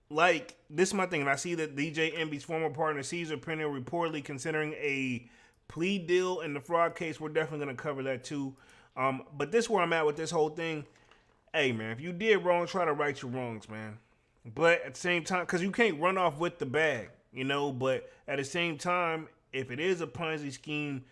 Like, this is my thing. And I see that DJ Envy's former partner, Caesar Penner, reportedly considering a plea deal in the fraud case. We're definitely going to cover that too. But this is where I'm at with this whole thing. Hey, man, if you did wrong, try to right your wrongs, man. But at the same time, because you can't run off with the bag, you know. But at the same time, if it is a Ponzi scheme,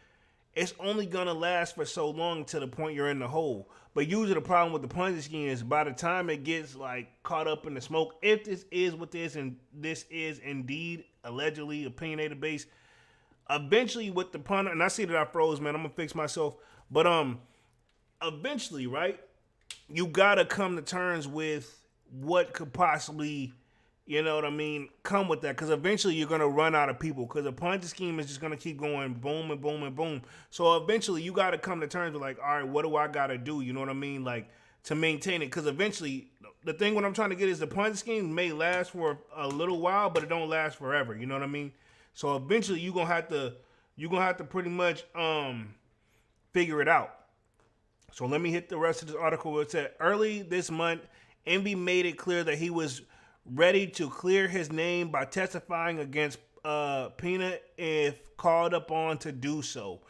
it's only going to last for so long to the point you're in the hole. But usually the problem with the Ponzi scheme is by the time it gets like caught up in the smoke, if this is what this and this is indeed allegedly opinionated based, eventually with the pun, and I see that I froze, man, I'm going to fix myself. But eventually, right, you got to come to terms with what could possibly, you know what I mean, come with that. Because eventually you're going to run out of people. Because a Ponzi scheme is just going to keep going boom and boom and boom. So eventually you got to come to terms with like, all right, what do I got to do? You know what I mean? Like, to maintain it. Because eventually, the thing what I'm trying to get is the Ponzi scheme may last for a little while, but it don't last forever. You know what I mean? So eventually you're going to have to pretty much figure it out. So let me hit the rest of this article. It said, early this month, Envy made it clear that he was ready to clear his name by testifying against Pina if called upon to do so.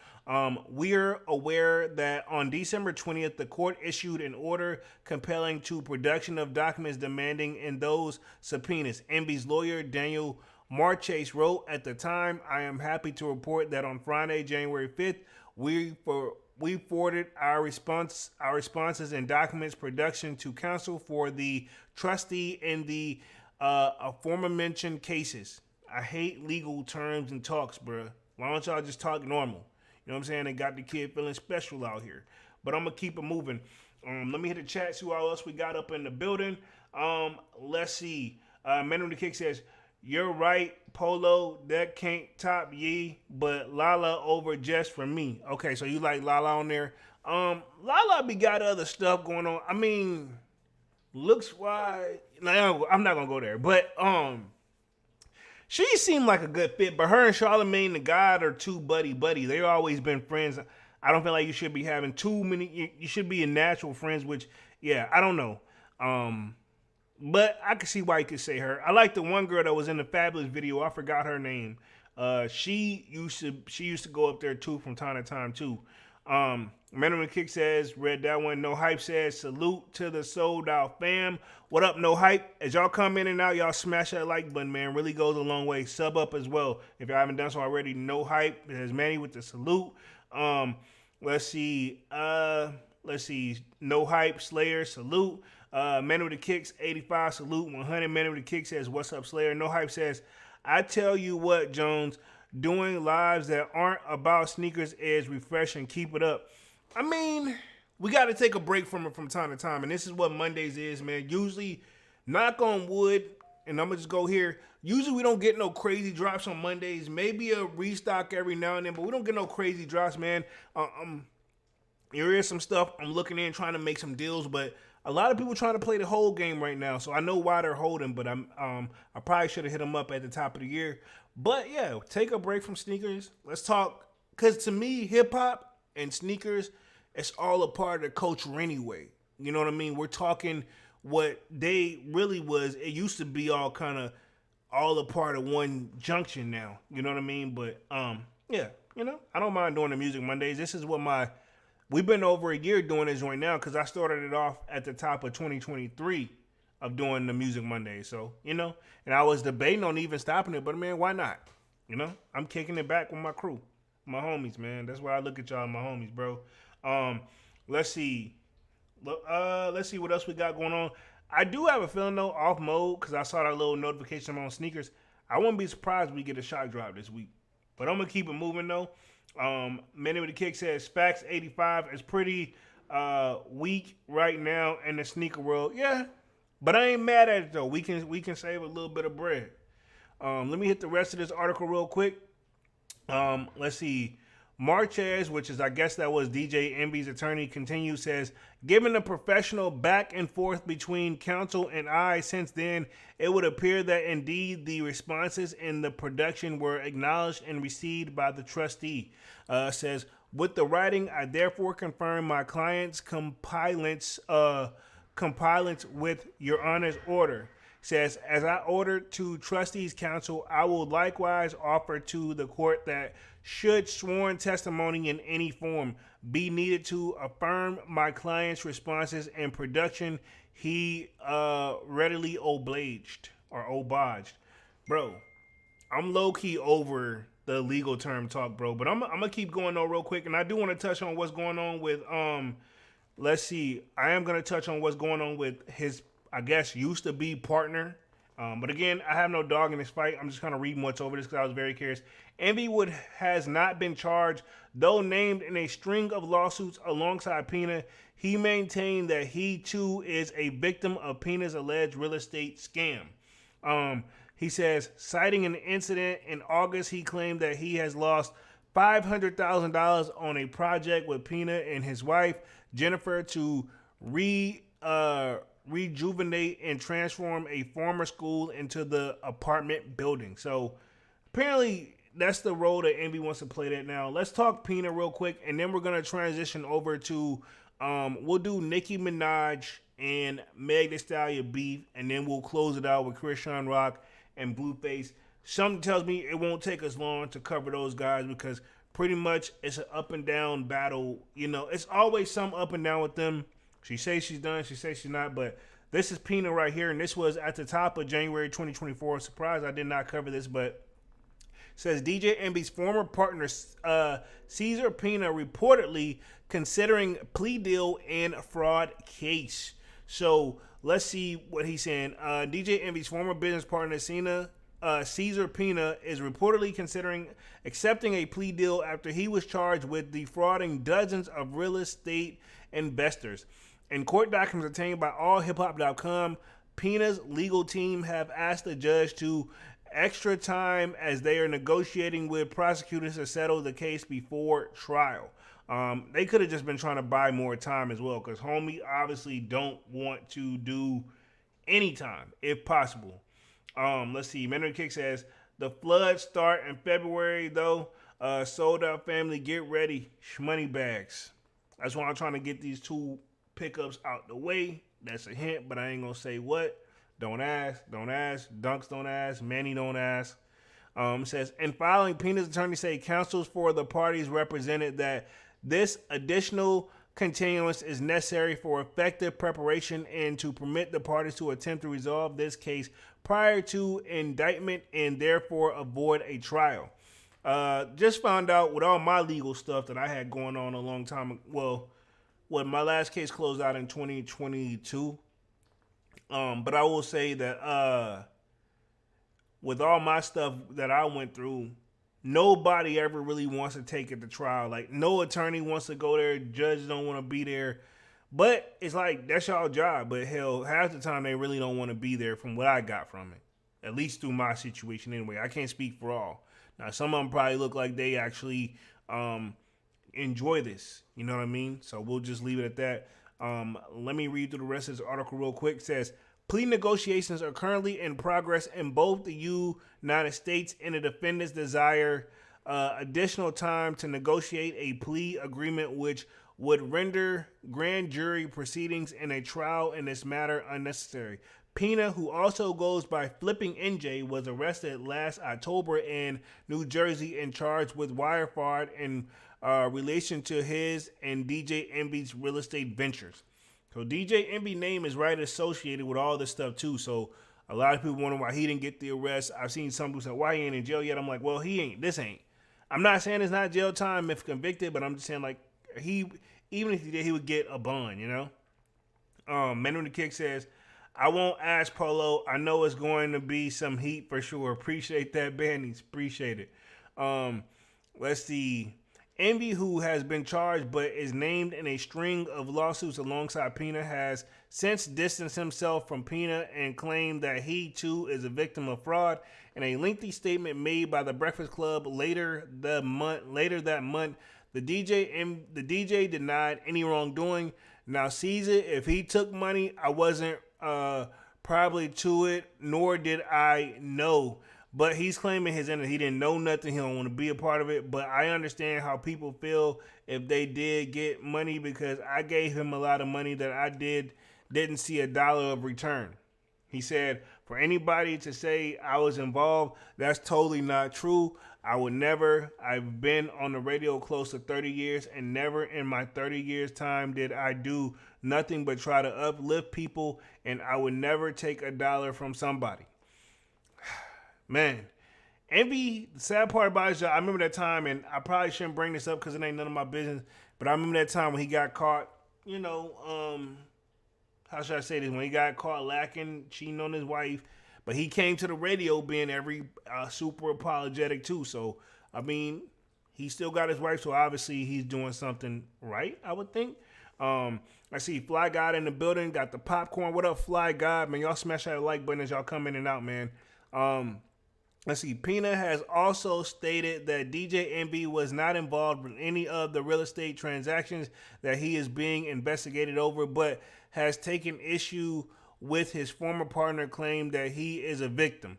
We're aware that on December 20th, the court issued an order compelling to production of documents demanding in those subpoenas. Envy's lawyer, Daniel Marchese, wrote, at the time, I am happy to report that on Friday, January 5th, we forwarded our responses and documents production to counsel for the trustee in the aforementioned cases. I hate legal terms and talks, bruh. Why don't y'all just talk normal? You know what I'm saying? They got the kid feeling special out here. But I'm going to keep it moving. Let me hit the chat, see what else we got up in the building. Let's see. Man on the Kick says, you're right, Polo. That can't top Yee, but Lala over Jess for me. Okay, so you like Lala on there. Lala be got other stuff going on. I mean, looks wise. No, I'm not going to go there. But she seemed like a good fit, but her and Charlamagne the God are too buddy-buddy. They've always been friends. I don't feel like you should be having too many. You should be a natural friends, which, yeah, I don't know. But I can see why you could say her. I like the one girl that was in the Fabulous video. I forgot her name. She used to go up there, too, from time to time, too. Man on the Kick says, read that one. No Hype says, salute to the sold out fam. What up, No Hype? As y'all come in and out, y'all smash that like button, man. Really goes a long way. Sub up as well. If y'all haven't done so already, No Hype. There's Manny with the salute. Let's see. No Hype, Slayer, salute. Man with the Kicks, 85, salute. 100, Man with the Kick says, what's up, Slayer? No Hype says, I tell you what, Jones, doing lives that aren't about sneakers is refreshing. Keep it up. I mean, we got to take a break from it from time to time, and this is what Mondays is, man. Usually, knock on wood, and I'm going to just go here. Usually, we don't get no crazy drops on Mondays. Maybe a restock every now and then, but we don't get no crazy drops, man. There is some stuff I'm looking in, trying to make some deals, but a lot of people trying to play the whole game right now, so I know why they're holding, but I probably should have hit them up at the top of the year. But yeah, take a break from sneakers. Let's talk, because to me, hip-hop and sneakers, it's all a part of the culture anyway. You know what I mean? We're talking what they really was. It used to be all kind of all a part of one junction now. You know what I mean? But yeah, you know, I don't mind doing the Music Mondays. This is what we've been over a year doing this right now because I started it off at the top of 2023 of doing the Music Mondays. So, you know, and I was debating on even stopping it, but man, why not? You know, I'm kicking it back with my crew, my homies, man. That's why I look at y'all, my homies, bro. Let's see. Let's see what else we got going on. I do have a feeling though, off mode, because I saw that little notification on sneakers. I wouldn't be surprised if we get a shock drop this week. But I'm gonna keep it moving though. Many with the Kick says Spax 85 is pretty weak right now in the sneaker world. Yeah, but I ain't mad at it though. We can save a little bit of bread. Let me hit the rest of this article real quick. Let's see. Marquez, which is, I guess that was DJ Envy's attorney, continues, says, given the professional back and forth between counsel and I since then, it would appear that indeed the responses in the production were acknowledged and received by the trustee. Says, with the writing, I therefore confirm my client's compliance with Your Honor's order. Says, as I ordered to trustees counsel, I will likewise offer to the court that should sworn testimony in any form be needed to affirm my client's responses and production, he readily obliged. Bro, I'm low-key over the legal term talk, bro, but I'm gonna keep going though real quick, and I do want to touch on what's going on with let's see, I am gonna touch on what's going on with his, I guess, used to be partner. But again, I have no dog in this fight. I'm just kind of reading what's over this because I was very curious. Envywood has not been charged, though named in a string of lawsuits alongside Pina. He maintained that he too is a victim of Pina's alleged real estate scam. He says, citing an incident in August, he claimed that he has lost $500,000 on a project with Pina and his wife, Jennifer, to rejuvenate and transform a former school into the apartment building. So apparently that's the role that Envy wants to play that now. Let's talk Pina real quick, and then we're going to transition over to, we'll do Nicki Minaj and Meg Thee Stallion beef, and then we'll close it out with CHRISEAN Rock and Blueface. Something tells me it won't take us long to cover those guys because pretty much it's an up and down battle. You know, it's always some up and down with them. She says she's done, she says she's not, but this is Pina right here, and this was at the top of January 2024. Surprised I did not cover this, but says DJ Envy's former partner, Cesar Pina, reportedly considering plea deal in fraud case. So let's see what he's saying. DJ Envy's former business partner, Cesar Pina, is reportedly considering accepting a plea deal after he was charged with defrauding dozens of real estate investors. In court documents obtained by allhiphop.com, Pina's legal team have asked the judge to extra time as they are negotiating with prosecutors to settle the case before trial. They could have just been trying to buy more time as well, because homie obviously don't want to do any time if possible. Let's see. Mentor Kick says the floods start in February though. Sold out family, get ready. Shmoney bags. That's why I'm trying to get these two pickups out the way. That's a hint, but I ain't gonna say what. Don't ask. Dunks don't ask. Manny don't ask. Says, in filing, Pina's attorney say counsels for the parties represented that this additional continuance is necessary for effective preparation and to permit the parties to attempt to resolve this case prior to indictment and therefore avoid a trial. Just found out with all my legal stuff that I had going on a long time. Well, my last case closed out in 2022. But I will say that with all my stuff that I went through, nobody ever really wants to take it to trial. Like, no attorney wants to go there. Judges don't want to be there. But it's like, that's y'all job. But hell, half the time they really don't want to be there from what I got from it. At least through my situation anyway. I can't speak for all. Now, some of them probably look like they actually enjoy this. You know what I mean? So we'll just leave it at that. Let me read through the rest of this article real quick. It says, plea negotiations are currently in progress in both the United States, and the defendants desire additional time to negotiate a plea agreement which would render grand jury proceedings in a trial in this matter unnecessary. Pina, who also goes by Flipping NJ, was arrested last October in New Jersey and charged with wire fraud in relation to his and DJ Envy's real estate ventures. So DJ Envy name is right associated with all this stuff too. So a lot of people wonder why he didn't get the arrest. I've seen some people say, why he ain't in jail yet? I'm like, well, he ain't. This ain't. I'm not saying it's not jail time if convicted, but I'm just saying like even if he did, he would get a bond, you know? Men on the Kick says, I won't ask Polo. I know it's going to be some heat for sure. Appreciate that, Bannies. Appreciate it. Let's see. Envy, who has been charged but is named in a string of lawsuits alongside Pina, has since distanced himself from Pina and claimed that he too is a victim of fraud. In a lengthy statement made by the Breakfast Club later that month, the DJ denied any wrongdoing. Now sees it. If he took money, I wasn't probably to it, nor did I know. But he's claiming his end. He didn't know nothing. He don't want to be a part of it. But I understand how people feel if they did get money, because I gave him a lot of money that I didn't see a dollar of return. He said, for anybody to say I was involved, that's totally not true. I would never. I've been on the radio close to 30 years, and never in my 30 years time did I do nothing but try to uplift people, and I would never take a dollar from somebody. Man, Envy, the sad part about it is, I remember that time, and I probably shouldn't bring this up because it ain't none of my business, but I remember that time when he got caught, you know, how should I say this? When he got caught lacking, cheating on his wife, but he came to the radio being super apologetic too. So, I mean, he still got his wife, so obviously he's doing something right, I would think. I see Fly God in the building, got the popcorn. What up, Fly God? Man, y'all smash that like button as y'all come in and out, man. Let's see. Pina has also stated that DJ Envy was not involved in any of the real estate transactions that he is being investigated over, but has taken issue with his former partner claim that he is a victim.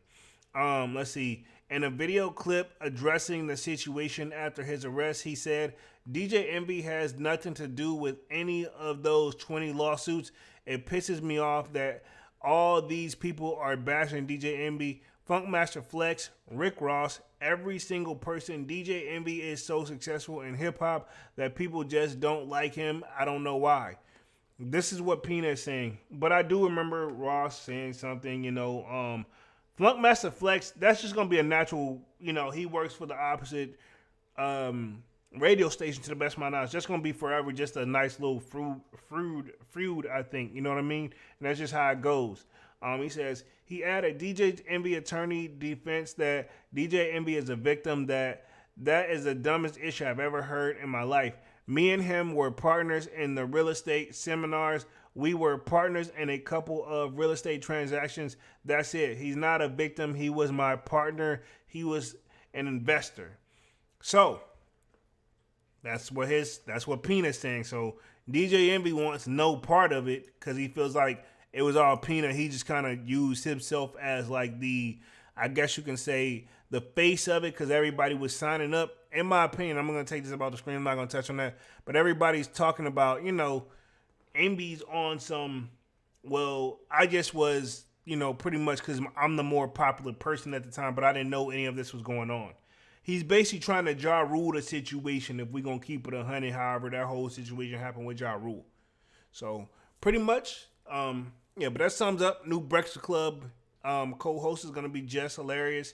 Let's see. In a video clip addressing the situation after his arrest, he said, DJ Envy has nothing to do with any of those 20 lawsuits. It pisses me off that all these people are bashing DJ Envy. Funkmaster Flex, Rick Ross, every single person. DJ Envy is so successful in hip-hop that people just don't like him. I don't know why. This is what Pina is saying. But I do remember Ross saying something, you know, Funkmaster Flex, that's just going to be a natural, you know, he works for the opposite radio station to the best of my knowledge. Just going to be forever just a nice little feud, I think. You know what I mean? And that's just how it goes. He says, he added, DJ Envy attorney defense that DJ Envy is a victim, that is the dumbest issue I've ever heard in my life. Me and him were partners in the real estate seminars. We were partners in a couple of real estate transactions. That's it. He's not a victim. He was my partner. He was an investor. So that's what Pina's saying. So DJ Envy wants no part of it because he feels like it was all Pina. He just kind of used himself as like the, I guess you can say, the face of it, because everybody was signing up. In my opinion, I'm going to take this about the screen. I'm not going to touch on that. But everybody's talking about, you know, Envy's on some, well, I just was, you know, pretty much because I'm the more popular person at the time, but I didn't know any of this was going on. He's basically trying to Ja Rule the situation if we're going to keep it 100, however that whole situation happened with Ja Rule. So, pretty much, yeah, but that sums up. New Breakfast Club co-host is going to be Jess, hilarious.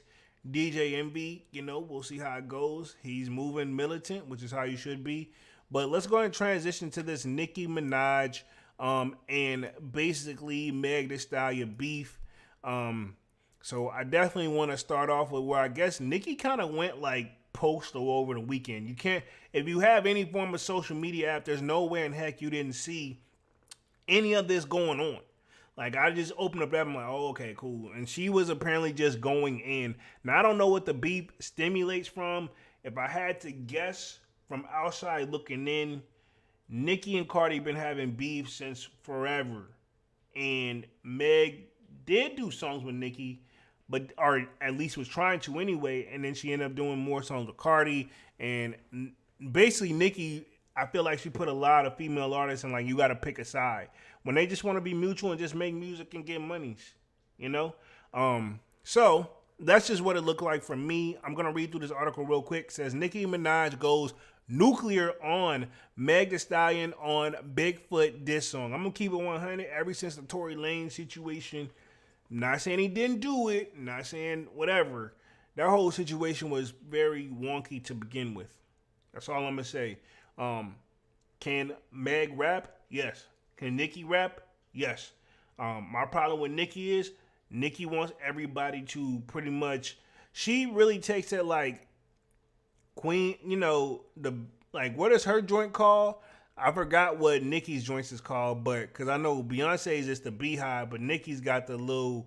DJ Envy, you know, we'll see how it goes. He's moving militant, which is how you should be. But let's go ahead and transition to this Nicki Minaj and basically Meg Thee Stallion beef. So I definitely want to start off with where I guess Nicki kind of went like postal over the weekend. You can't, if you have any form of social media app, there's no way in heck you didn't see any of this going on. Like, I just opened up that, I'm like, oh, okay, cool. And she was apparently just going in. Now, I don't know what the beef stimulates from. If I had to guess from outside looking in, Nicki and Cardi been having beef since forever. And Meg did do songs with Nicki, but or at least was trying to anyway. And then she ended up doing more songs with Cardi. And basically, Nicki, I feel like she put a lot of female artists in, like, you got to pick a side. when they just want to be mutual and just make music and get monies, you know? So that's just what it looked like for me. I'm going to read through this article real quick. It says Nicki Minaj goes nuclear on Meg Thee Stallion on Bigfoot diss song. I'm going to keep it 100 ever since the Tory Lanez situation. I'm not saying he didn't do it. I'm not saying whatever. That whole situation was very wonky to begin with. That's all I'm going to say. Can Meg rap? Yes. Can Nicki rap? Yes. My problem with Nicki is Nicki wants everybody to pretty much, she really takes it like Queen, you know, what is her joint called? I forgot what Nicki's joints is called, but because I know Beyonce's is the Beehive, but Nicki's got the Lil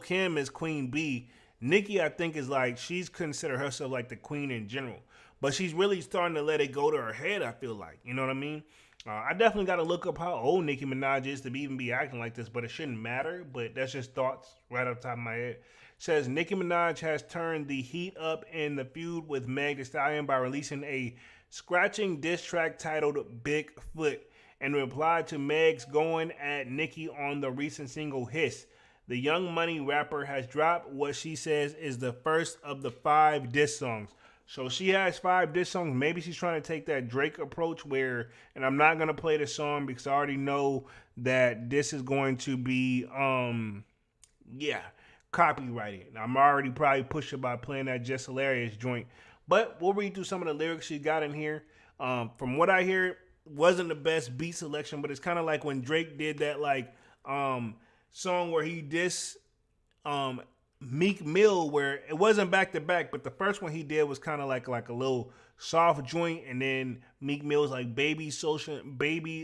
Kim is Queen Bee. Nicki, I think, is like, she's considered herself like the queen in general, but she's really starting to let it go to her head, I feel like, you know what I mean? I definitely got to look up how old Nicki Minaj is to even be acting like this, but it shouldn't matter. But that's just thoughts right off the top of my head. It says Nicki Minaj has turned the heat up in the feud with Meg Thee Stallion by releasing a scratching diss track titled Bigfoot in reply to Meg's going at Nicki on the recent single Hiss. The Young Money rapper has dropped what she says is the first of the 5 diss songs. So she has 5 diss songs. Maybe she's trying to take that Drake approach where, and I'm not going to play the song because I already know that this is going to be, copyrighted. I'm already probably pushed it by playing that Just Hilarious joint. But we'll read through some of the lyrics she got in here. From what I hear, wasn't the best beat selection, but it's kind of like when Drake did that song where he dissed Meek Mill, where it wasn't back to back, but the first one he did was kind of like a little soft joint, and then Meek Mill was like baby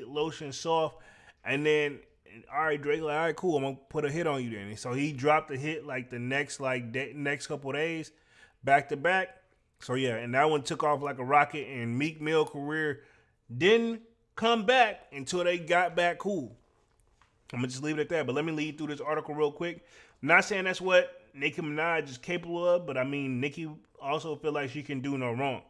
lotion soft, and then all right, Drake like, all right, cool, I'm gonna put a hit on you then. And so he dropped a hit like the next couple of days back to back. So yeah, and that one took off like a rocket, and Meek Mill career didn't come back until they got back cool. I'm gonna just leave it at that, but let me lead through this article real quick. I'm not saying that's what Nicki Minaj is capable of, but I mean, Nicki also feel like she can do no wrong. It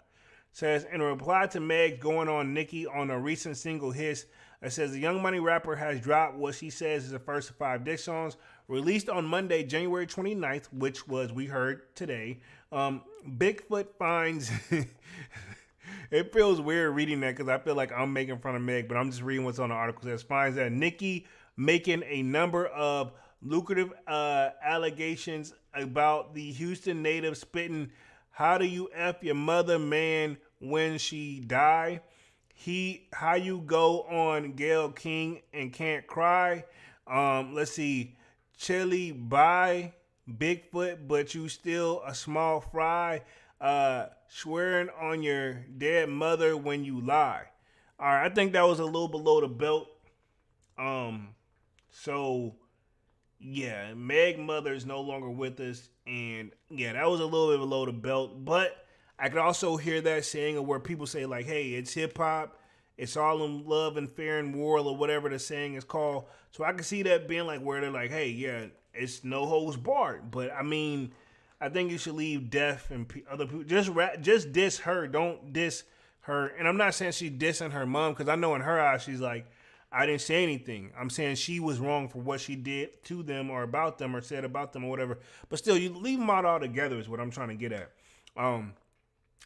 says, in a reply to Meg going on Nicki on a recent single Hiss, it says the Young Money rapper has dropped what she says is the first of 5 diss songs released on Monday, January 29th, which was, we heard today. Bigfoot finds, it feels weird reading that because I feel like I'm making fun of Meg, but I'm just reading what's on the article. It says, finds that Nicki making a number of lucrative allegations about the Houston native spitting, how do you F your mother, man, when she die? How you go on Gayle King and can't cry? Let's see. Chili by Bigfoot, but you still a small fry. Swearing on your dead mother when you lie. All right, I think that was a little below the belt. So yeah, Meg mother is no longer with us, and yeah, that was a little bit below the belt, but I could also hear that saying of where people say like, hey, it's hip hop, it's all in love and fair and war, or whatever the saying is called. So I can see that being like where they're like, hey, yeah, it's no holds barred. But I mean, I think you should leave Def and other people, just diss her, don't diss her. And I'm not saying she's dissing her mom, because I know in her eyes she's like, I didn't say anything. I'm saying she was wrong for what she did to them or about them or said about them or whatever. But still, you leave them out altogether is what I'm trying to get at. Let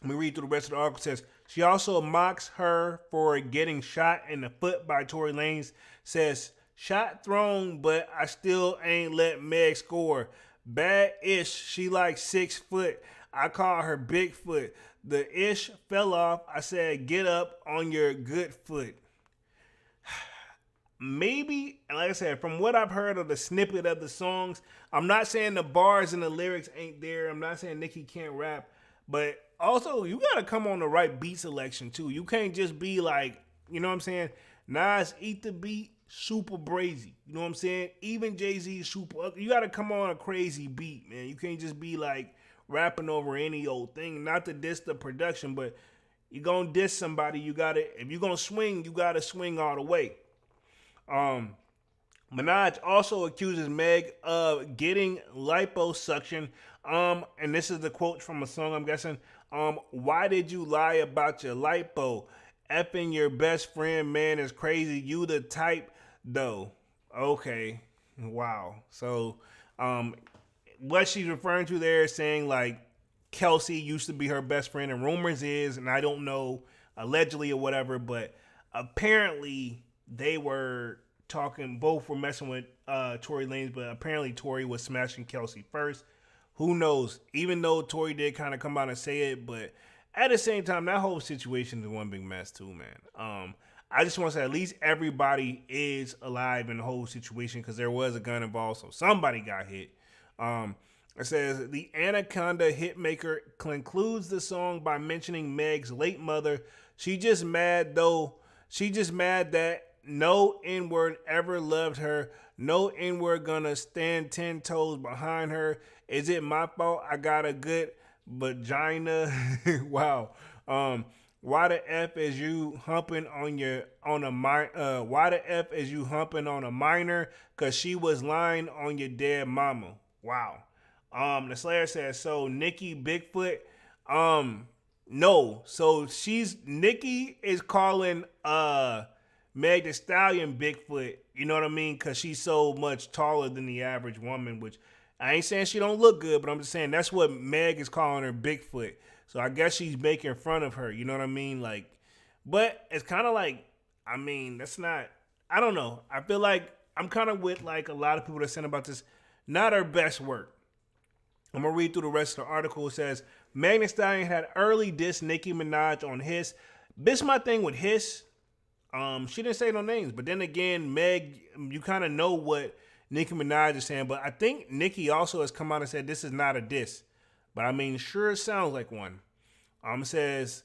me read through the rest of the article. It says, she also mocks her for getting shot in the foot by Tory Lanez. Says, shot thrown, but I still ain't let Meg score. Bad-ish. She like 6 foot. I call her Bigfoot. The ish fell off. I said, get up on your good foot. Maybe, and like I said, from what I've heard of the snippet of the songs, I'm not saying the bars and the lyrics ain't there. I'm not saying Nicki can't rap, but also you got to come on the right beat selection too. You can't just be like, you know what I'm saying? Nas eat the beat, super brazy. You know what I'm saying? Even Jay-Z is super. You got to come on a crazy beat, man. You can't just be like rapping over any old thing. Not to diss the production, but you're going to diss somebody. You got to, if you're going to swing, you got to swing all the way. Minaj also accuses Meg of getting liposuction. And this is the quote from a song, I'm guessing. Why did you lie about your lipo? effing your best friend, man, is crazy. You the type, though. Okay. Wow. So, what she's referring to there is saying, like, Kelsey used to be her best friend, and rumors is, and I don't know, allegedly or whatever, but apparently they were talking, both were messing with Tory Lanez, but apparently Tory was smashing Kelsey first. Who knows? Even though Tory did kind of come out and say it, but at the same time, that whole situation is one big mess too, man. I just want to say at least everybody is alive in the whole situation because there was a gun involved, so somebody got hit. It says the Anaconda hitmaker concludes the song by mentioning Meg's late mother. She just mad that no N-word ever loved her. No N-word gonna stand 10 toes behind her. Is it my fault I got a good vagina? Wow. Why the F is you humping on a minor? Cause she was lying on your dead mama. Wow. The Slayer says, so Nicki Bigfoot, no. So Nicki is calling Meg Thee Stallion Bigfoot, you know what I mean? Cause she's so much taller than the average woman, which I ain't saying she don't look good, but I'm just saying that's what Meg is calling her, Bigfoot. So I guess she's making fun of her, you know what I mean? Like, but it's kind of like, I mean, that's not, I don't know. I feel like I'm kind of with like a lot of people that are saying about this, not her best work. I'm going to read through the rest of the article. It says, Meg Thee Stallion had early diss Nicki Minaj on Hiss. This my thing with Hiss. She didn't say no names, but then again, Meg, you kind of know what Nicki Minaj is saying, but I think Nicki also has come out and said this is not a diss. But I mean, sure it sounds like one. It says,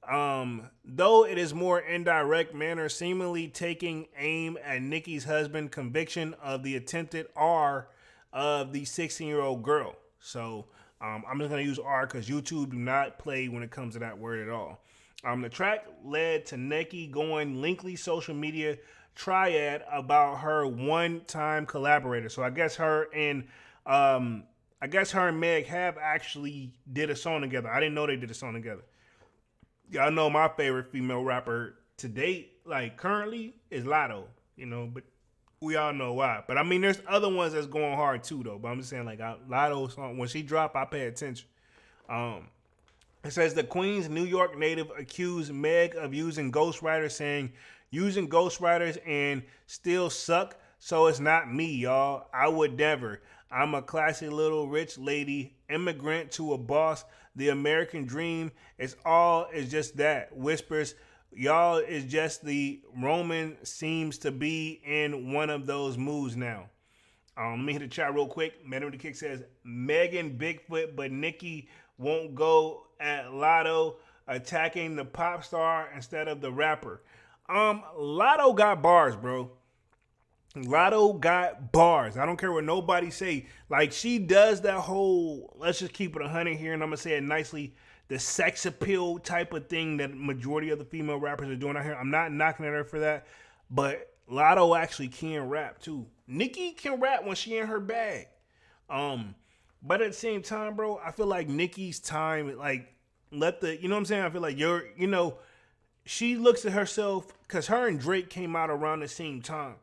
though it is more indirect manner, seemingly taking aim at Nicki's husband conviction of the attempted R of the 16-year-old girl. So I'm just going to use R because YouTube do not play when it comes to that word at all. The track led to Nicki going lengthy social media triad about her one-time collaborator. So I guess her and Meg have actually did a song together. I didn't know they did a song together. Y'all know my favorite female rapper to date, like currently, is Lotto. You know, but we all know why. But I mean, there's other ones that's going hard too, though. But I'm just saying, like, Lotto song, when she drop, I pay attention. It says the Queens, New York native accused Meg of using ghostwriters, saying using ghostwriters and still suck. So it's not me, y'all. I would never. I'm a classy little rich lady, immigrant to a boss. The American dream is just that. Whispers, y'all is just the Roman seems to be in one of those moods now. Let me hit the chat real quick. Man with the Kick says, Megan Bigfoot, but Nicki won't go at Lotto attacking the pop star instead of the rapper. Lotto got bars, bro. Lotto got bars. I don't care what nobody say. Like, she does that whole, let's just keep it 100 here, and I'm going to say it nicely, the sex appeal type of thing that majority of the female rappers are doing out here. I'm not knocking at her for that, but Lotto actually can rap too. Nicki can rap when she in her bag. But at the same time, bro, I feel like Nicki's time, like, you know what I'm saying? I feel like she looks at herself, because her and Drake came out around the same time.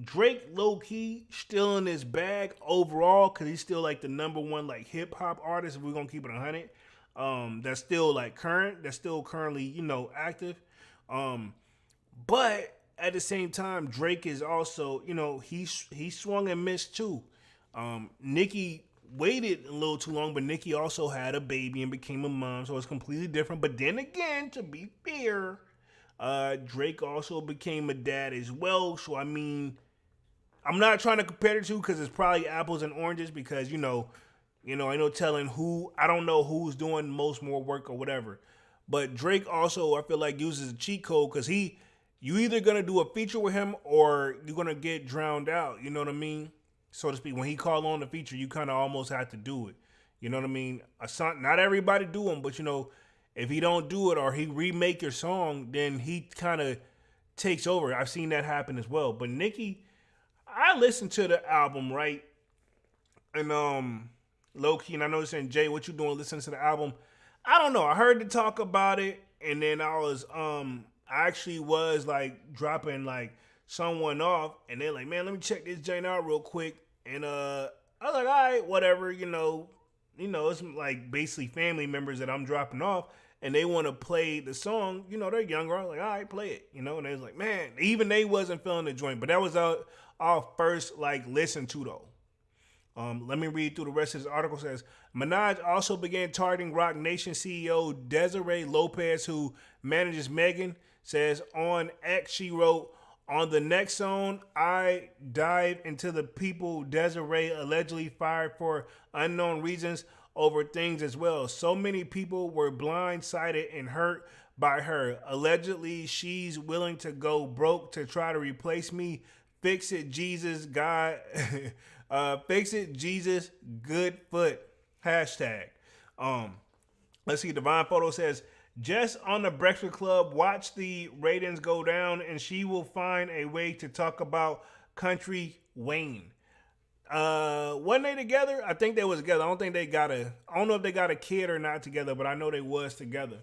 Drake, low-key, still in his bag overall, because he's still, like, the number one, like, hip-hop artist, if we're going to keep it 100. That's still, like, that's still currently, active. But at the same time, Drake is also, he swung and missed, too. Nicki waited a little too long, but Nicki also had a baby and became a mom, so it's completely different. But then again, to be fair, Drake also became a dad as well. So, I mean, I'm not trying to compare the two because it's probably apples and oranges because, I know telling I don't know who's doing most more work or whatever. But Drake also, I feel like, uses a cheat code because you either going to do a feature with him or you're going to get drowned out. You know what I mean? So to speak, when he called on the feature, you kind of almost have to do it. You know what I mean? Not everybody do them, but, if he don't do it or he remake your song, then he kind of takes over. I've seen that happen as well. But Nicki, I listened to the album, right? And low-key, and I know you're saying, Jay, what you doing listening to the album? I don't know. I heard the talk about it, and then I actually was like dropping like someone off, and they're like, man, let me check this joint out real quick. And I was like, all right, whatever, it's like basically family members that I'm dropping off, and they want to play the song. They're younger. I was like, all right, play it. And they was like, man, even they wasn't feeling the joint, but that was our first like listen to though. Let me read through the rest of this article. It says, Minaj also began targeting Roc Nation CEO Desiree Lopez, who manages Megan. Says on X, she wrote, on the next song, I dive into the people Desiree allegedly fired for unknown reasons over things as well. So many people were blindsided and hurt by her. Allegedly, she's willing to go broke to try to replace me. Fix it, Jesus, God. Fix it, Jesus, good foot. Hashtag. Let's see. Divine Photo says, Jess on the Breakfast Club, watch the ratings go down and she will find a way to talk about Country Wayne. Wasn't they together? I think they was together. I don't know if they got a kid or not together, but I know they was together.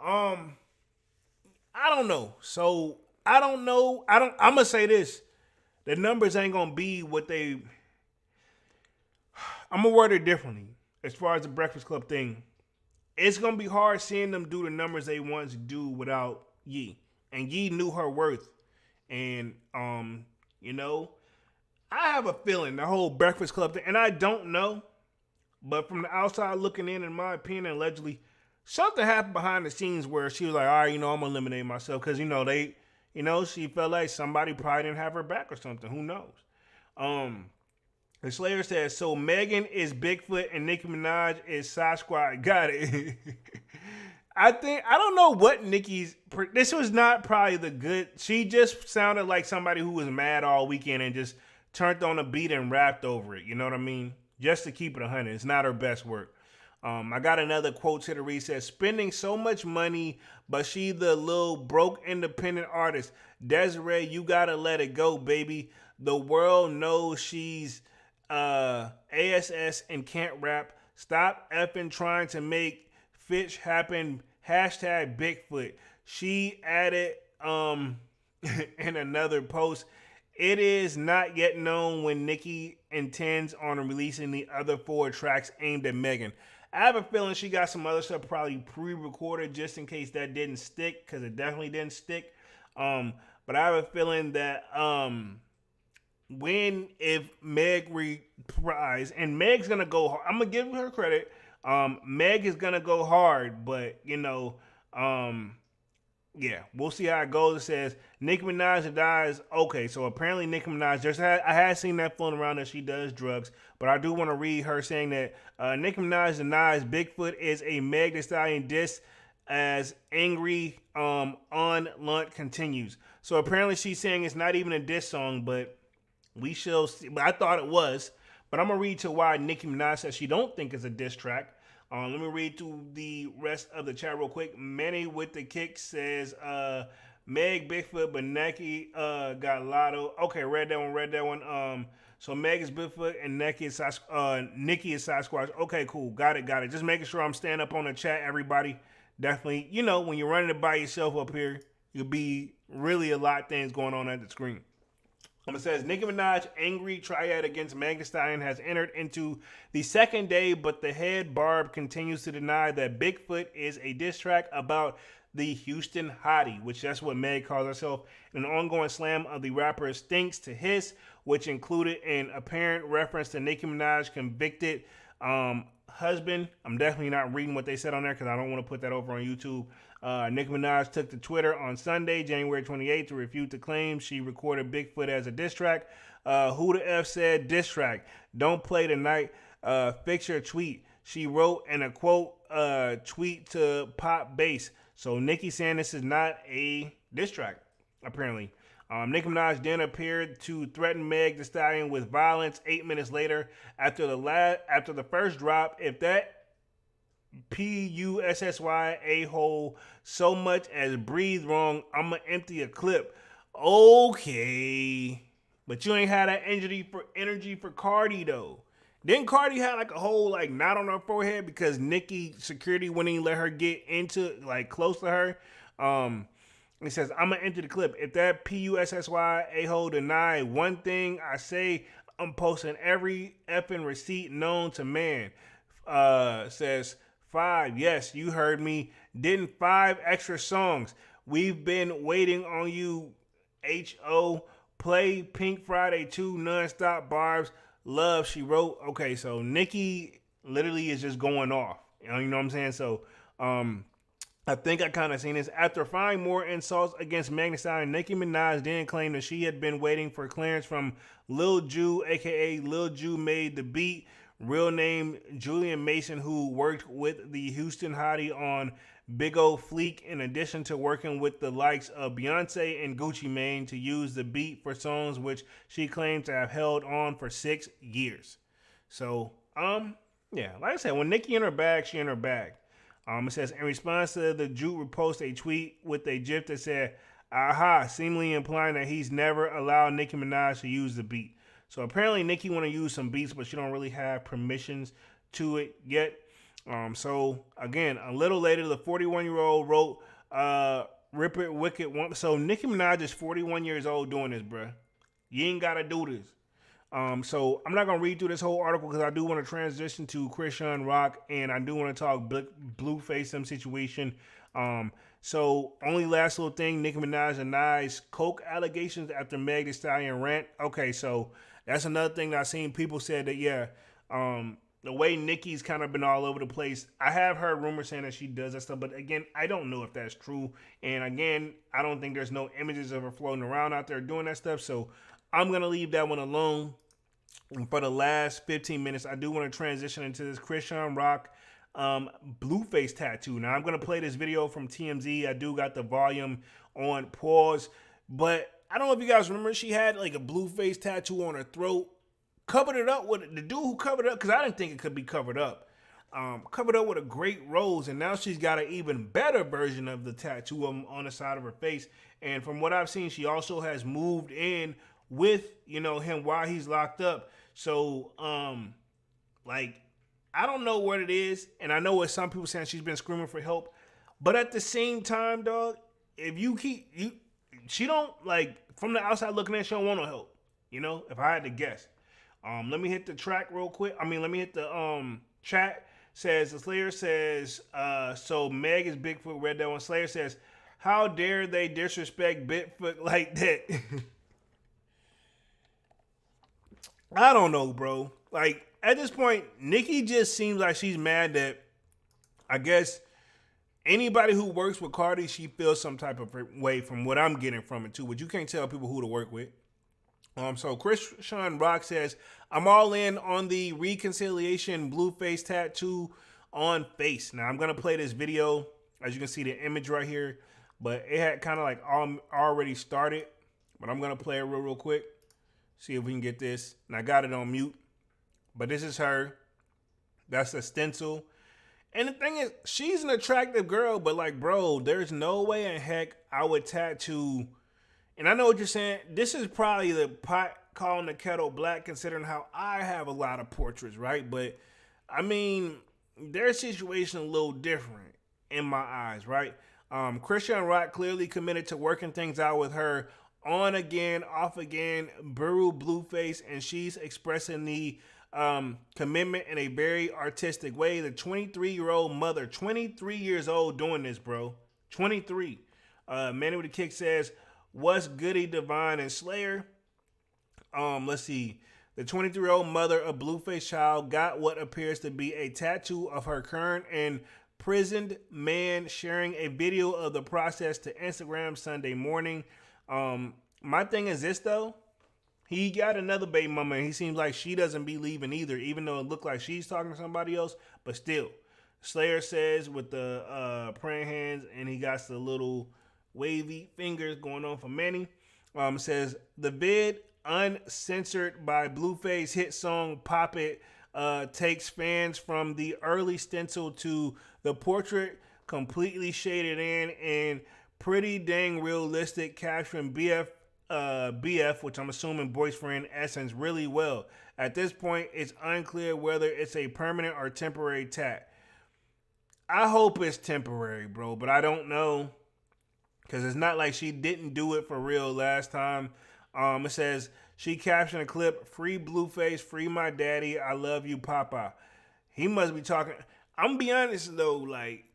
I don't know. So I don't know. I'm gonna say this. The numbers ain't gonna be what they. I'm gonna word it differently. As far as the Breakfast Club thing, it's gonna be hard seeing them do the numbers they once do without Yee. And Yee knew her worth. And I have a feeling the whole Breakfast Club thing, and I don't know, but from the outside looking in my opinion, allegedly, something happened behind the scenes where she was like, all right, I'm gonna eliminate myself because she felt like somebody probably didn't have her back or something. Who knows? The Slayer says, so Megan is Bigfoot and Nicki Minaj is Sasquatch. Got it. I don't know what this was not probably the good. She just sounded like somebody who was mad all weekend and just turned on a beat and rapped over it. You know what I mean? Just to keep it 100. It's not her best work. I got another quote to the read. Says, spending so much money, but she the little broke independent artist. Desiree, you gotta let it go, baby. The world knows she's ASS and can't rap. Stop effing trying to make Fitch happen. Hashtag Bigfoot. She added in another post, it is not yet known when Nicki intends on releasing the other 4 tracks aimed at Megan. I have a feeling she got some other stuff probably pre-recorded just in case that didn't stick, because it definitely didn't stick. But I have a feeling that if Meg reprise, and Meg's gonna go hard. I'm gonna give her credit. Meg is gonna go hard, but yeah, we'll see how it goes. It says Nicki Minaj dies. Okay, so apparently Nicki Minaj I had seen that floating around that she does drugs, but I do want to read her saying that Nicki Minaj denies Bigfoot is a Meg Thee Stallion diss as angry on Lunt continues. So apparently she's saying it's not even a diss song, but we shall see. But I thought it was. But I'm going to read to why Nicki Minaj says she don't think it's a diss track. Let me read through the rest of the chat real quick. Manny with the kick says, Meg Bigfoot, but Nicki got Lotto. Okay, read that one. So Meg is Bigfoot and Nicki is Sasquatch. Okay, cool. Got it. Just making sure I'm staying up on the chat, everybody. Definitely, when you're running it by yourself up here, you'll be really a lot of things going on at the screen. It says, Nicki Minaj angry triad against Meg Thee Stallion has entered into the second day, but the head Barb continues to deny that Bigfoot is a diss track about the Houston hottie, which that's what Meg calls herself, in an ongoing slam of the rapper Stinks to Hiss, which included an apparent reference to Nicki Minaj's convicted husband. I'm definitely not reading what they said on there because I don't want to put that over on YouTube. Nicki Minaj took to Twitter on Sunday, January 28th, to refute the claim she recorded Bigfoot as a diss track. Who the F said diss track? Don't play tonight. Fix your tweet. She wrote in a quote tweet to Pop Bass. So Nicki saying this is not a diss track, apparently. Nicki Minaj then appeared to threaten Meg Thee Stallion with violence 8 minutes later after the first drop. If that PUSSY a-hole so much as breathe wrong, I'ma empty a clip. Okay. But you ain't had that energy for Cardi though. Didn't Cardi have like a whole like knot on her forehead because Nicki security wouldn't even let her get into like close to her? He says, I'm going to enter the clip. If that PUSSY a-hole deny one thing I say, I'm posting every effing receipt known to man. Says, 5, yes, you heard me. Didn't 5 extra songs. We've been waiting on you, H.O. Play Pink Friday 2, nonstop barbs. Love, she wrote. Okay, so Nicki literally is just going off. You know what I'm saying? So, I think I kind of seen this. After finding more insults against Megan Thee Stallion, Nicki Minaj then claimed that she had been waiting for clearance from Lil Ju, a.k.a. Lil Ju Made the Beat, real name Julian Mason, who worked with the Houston hottie on Big O Fleek, in addition to working with the likes of Beyonce and Gucci Mane to use the beat for songs which she claimed to have held on for 6 years. So, yeah, like I said, when Nicki in her bag, she in her bag. It says, in response to the Juke repost a tweet with a gif that said, aha, seemingly implying that he's never allowed Nicki Minaj to use the beat. So apparently Nicki want to use some beats, but she don't really have permissions to it yet. So again, a little later, the 41-year-old wrote, Rip It Wicked One. So Nicki Minaj is 41 years old doing this, bruh. You ain't got to do this. So I'm not going to read through this whole article because I do want to transition to CHRISEAN Rock, and I do want to talk Blueface them situation. So only last little thing, Nicki Minaj denies coke allegations after Meg Thee Stallion rant. Okay, so that's another thing that I've seen people said that, yeah, the way Nicki's kind of been all over the place. I have heard rumors saying that she does that stuff, but again, I don't know if that's true. And again, I don't think there's no images of her floating around out there doing that stuff. So I'm going to leave that one alone. And for the last 15 minutes, I do want to transition into this CHRISEAN Rock Blueface tattoo. Now, I'm going to play this video from TMZ. I do got the volume on pause. But I don't know if you guys remember, she had like a Blueface tattoo on her throat. Covered it up with the dude who covered it up, because I didn't think it could be covered up. Covered up with a great rose, and now she's got an even better version of the tattoo on the side of her face. And from what I've seen, she also has moved in with, you know, him while he's locked up. So, like, I don't know what it is, and I know what some people saying she's been screaming for help, but at the same time, dog, if you keep, she don't, like, from the outside looking in, she don't want no help, you know, if I had to guess. Let me hit the track real quick. Let me hit the chat. Says, the Slayer says, so Meg is Bigfoot, read that one. Slayer says, how dare they disrespect Bigfoot like that? I don't know, bro. Like, at this point, Nicki just seems like she's mad that, I guess, anybody who works with Cardi, she feels some type of way from what I'm getting from it, too. But you can't tell people who to work with. So CHRISEAN Rock says, I'm all in on the reconciliation Blueface tattoo on face. Now, I'm going to play this video. As you can see, the image right here. But it had kind of like already started. But I'm going to play it real quick. See if we can get this. And I got it on mute. But this is her. That's a stencil. And the thing is, she's an attractive girl. But like, bro, there's no way in heck I would tattoo. And I know what you're saying. This is probably the pot calling the kettle black, considering how I have a lot of portraits, right? But, I mean, their situation a little different in my eyes, right? CHRISEAN Rock clearly committed to working things out with her on again, off again, Buru Blueface, and she's expressing the commitment in a very artistic way. The 23-year-old mother, 23 years old doing this, bro. 23. Manny with the Kick says, what's goody Divine and Slayer? Let's see. The 23-year-old mother of Blueface child got what appears to be a tattoo of her current and imprisoned man, sharing a video of the process to Instagram Sunday morning. My thing is this, though. He got another baby mama, and he seems like she doesn't be leaving either, even though it looked like she's talking to somebody else. But still, Slayer says with the praying hands, and he got the little wavy fingers going on for Manny. Says the vid, uncensored by Blueface hit song Pop It, takes fans from the early stencil to the portrait, completely shaded in and pretty dang realistic, capturing BF, which I'm assuming boyfriend essence, really well. At this point, it's unclear whether it's a permanent or temporary tat. I hope it's temporary, bro, but I don't know. because it's not like she didn't do it for real last time. It says she captioned a clip, "Free Blueface, free my daddy, I love you, Papa." He must be talking. I'm gonna be honest though, like